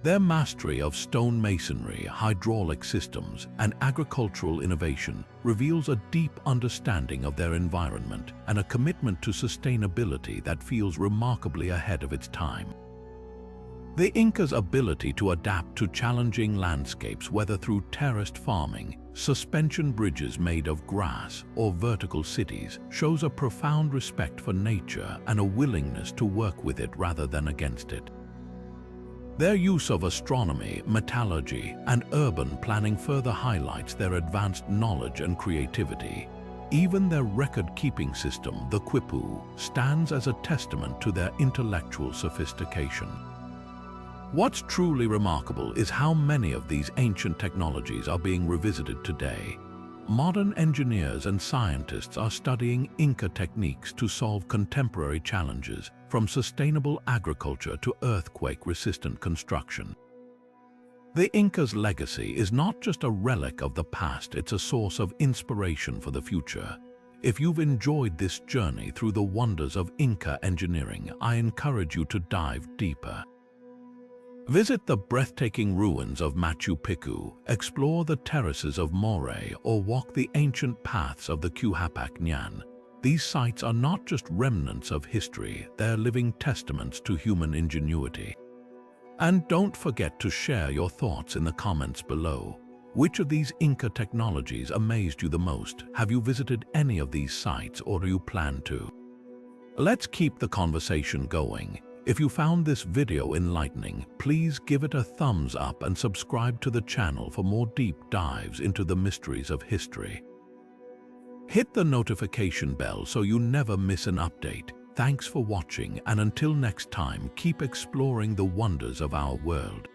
S1: Their mastery of stone masonry, hydraulic systems, and agricultural innovation reveals a deep understanding of their environment and a commitment to sustainability that feels remarkably ahead of its time. The Inca's ability to adapt to challenging landscapes, whether through terraced farming, suspension bridges made of grass, or vertical cities, shows a profound respect for nature and a willingness to work with it rather than against it. Their use of astronomy, metallurgy, and urban planning further highlights their advanced knowledge and creativity. Even their record-keeping system, the Quipus, stands as a testament to their intellectual sophistication. What's truly remarkable is how many of these ancient technologies are being revisited today. Modern engineers and scientists are studying Inca techniques to solve contemporary challenges, from sustainable agriculture to earthquake-resistant construction. The Inca's legacy is not just a relic of the past, it's a source of inspiration for the future. If you've enjoyed this journey through the wonders of Inca engineering, I encourage you to dive deeper. Visit the breathtaking ruins of Machu Picchu, explore the terraces of Moray, or walk the ancient paths of the Qhapaq Ñan. These sites are not just remnants of history, they're living testaments to human ingenuity. And don't forget to share your thoughts in the comments below. Which of these Inca technologies amazed you the most? Have you visited any of these sites or do you plan to? Let's keep the conversation going. If you found this video enlightening, please give it a thumbs up and subscribe to the channel for more deep dives into the mysteries of history. Hit the notification bell so you never miss an update. Thanks for watching, and until next time, keep exploring the wonders of our world.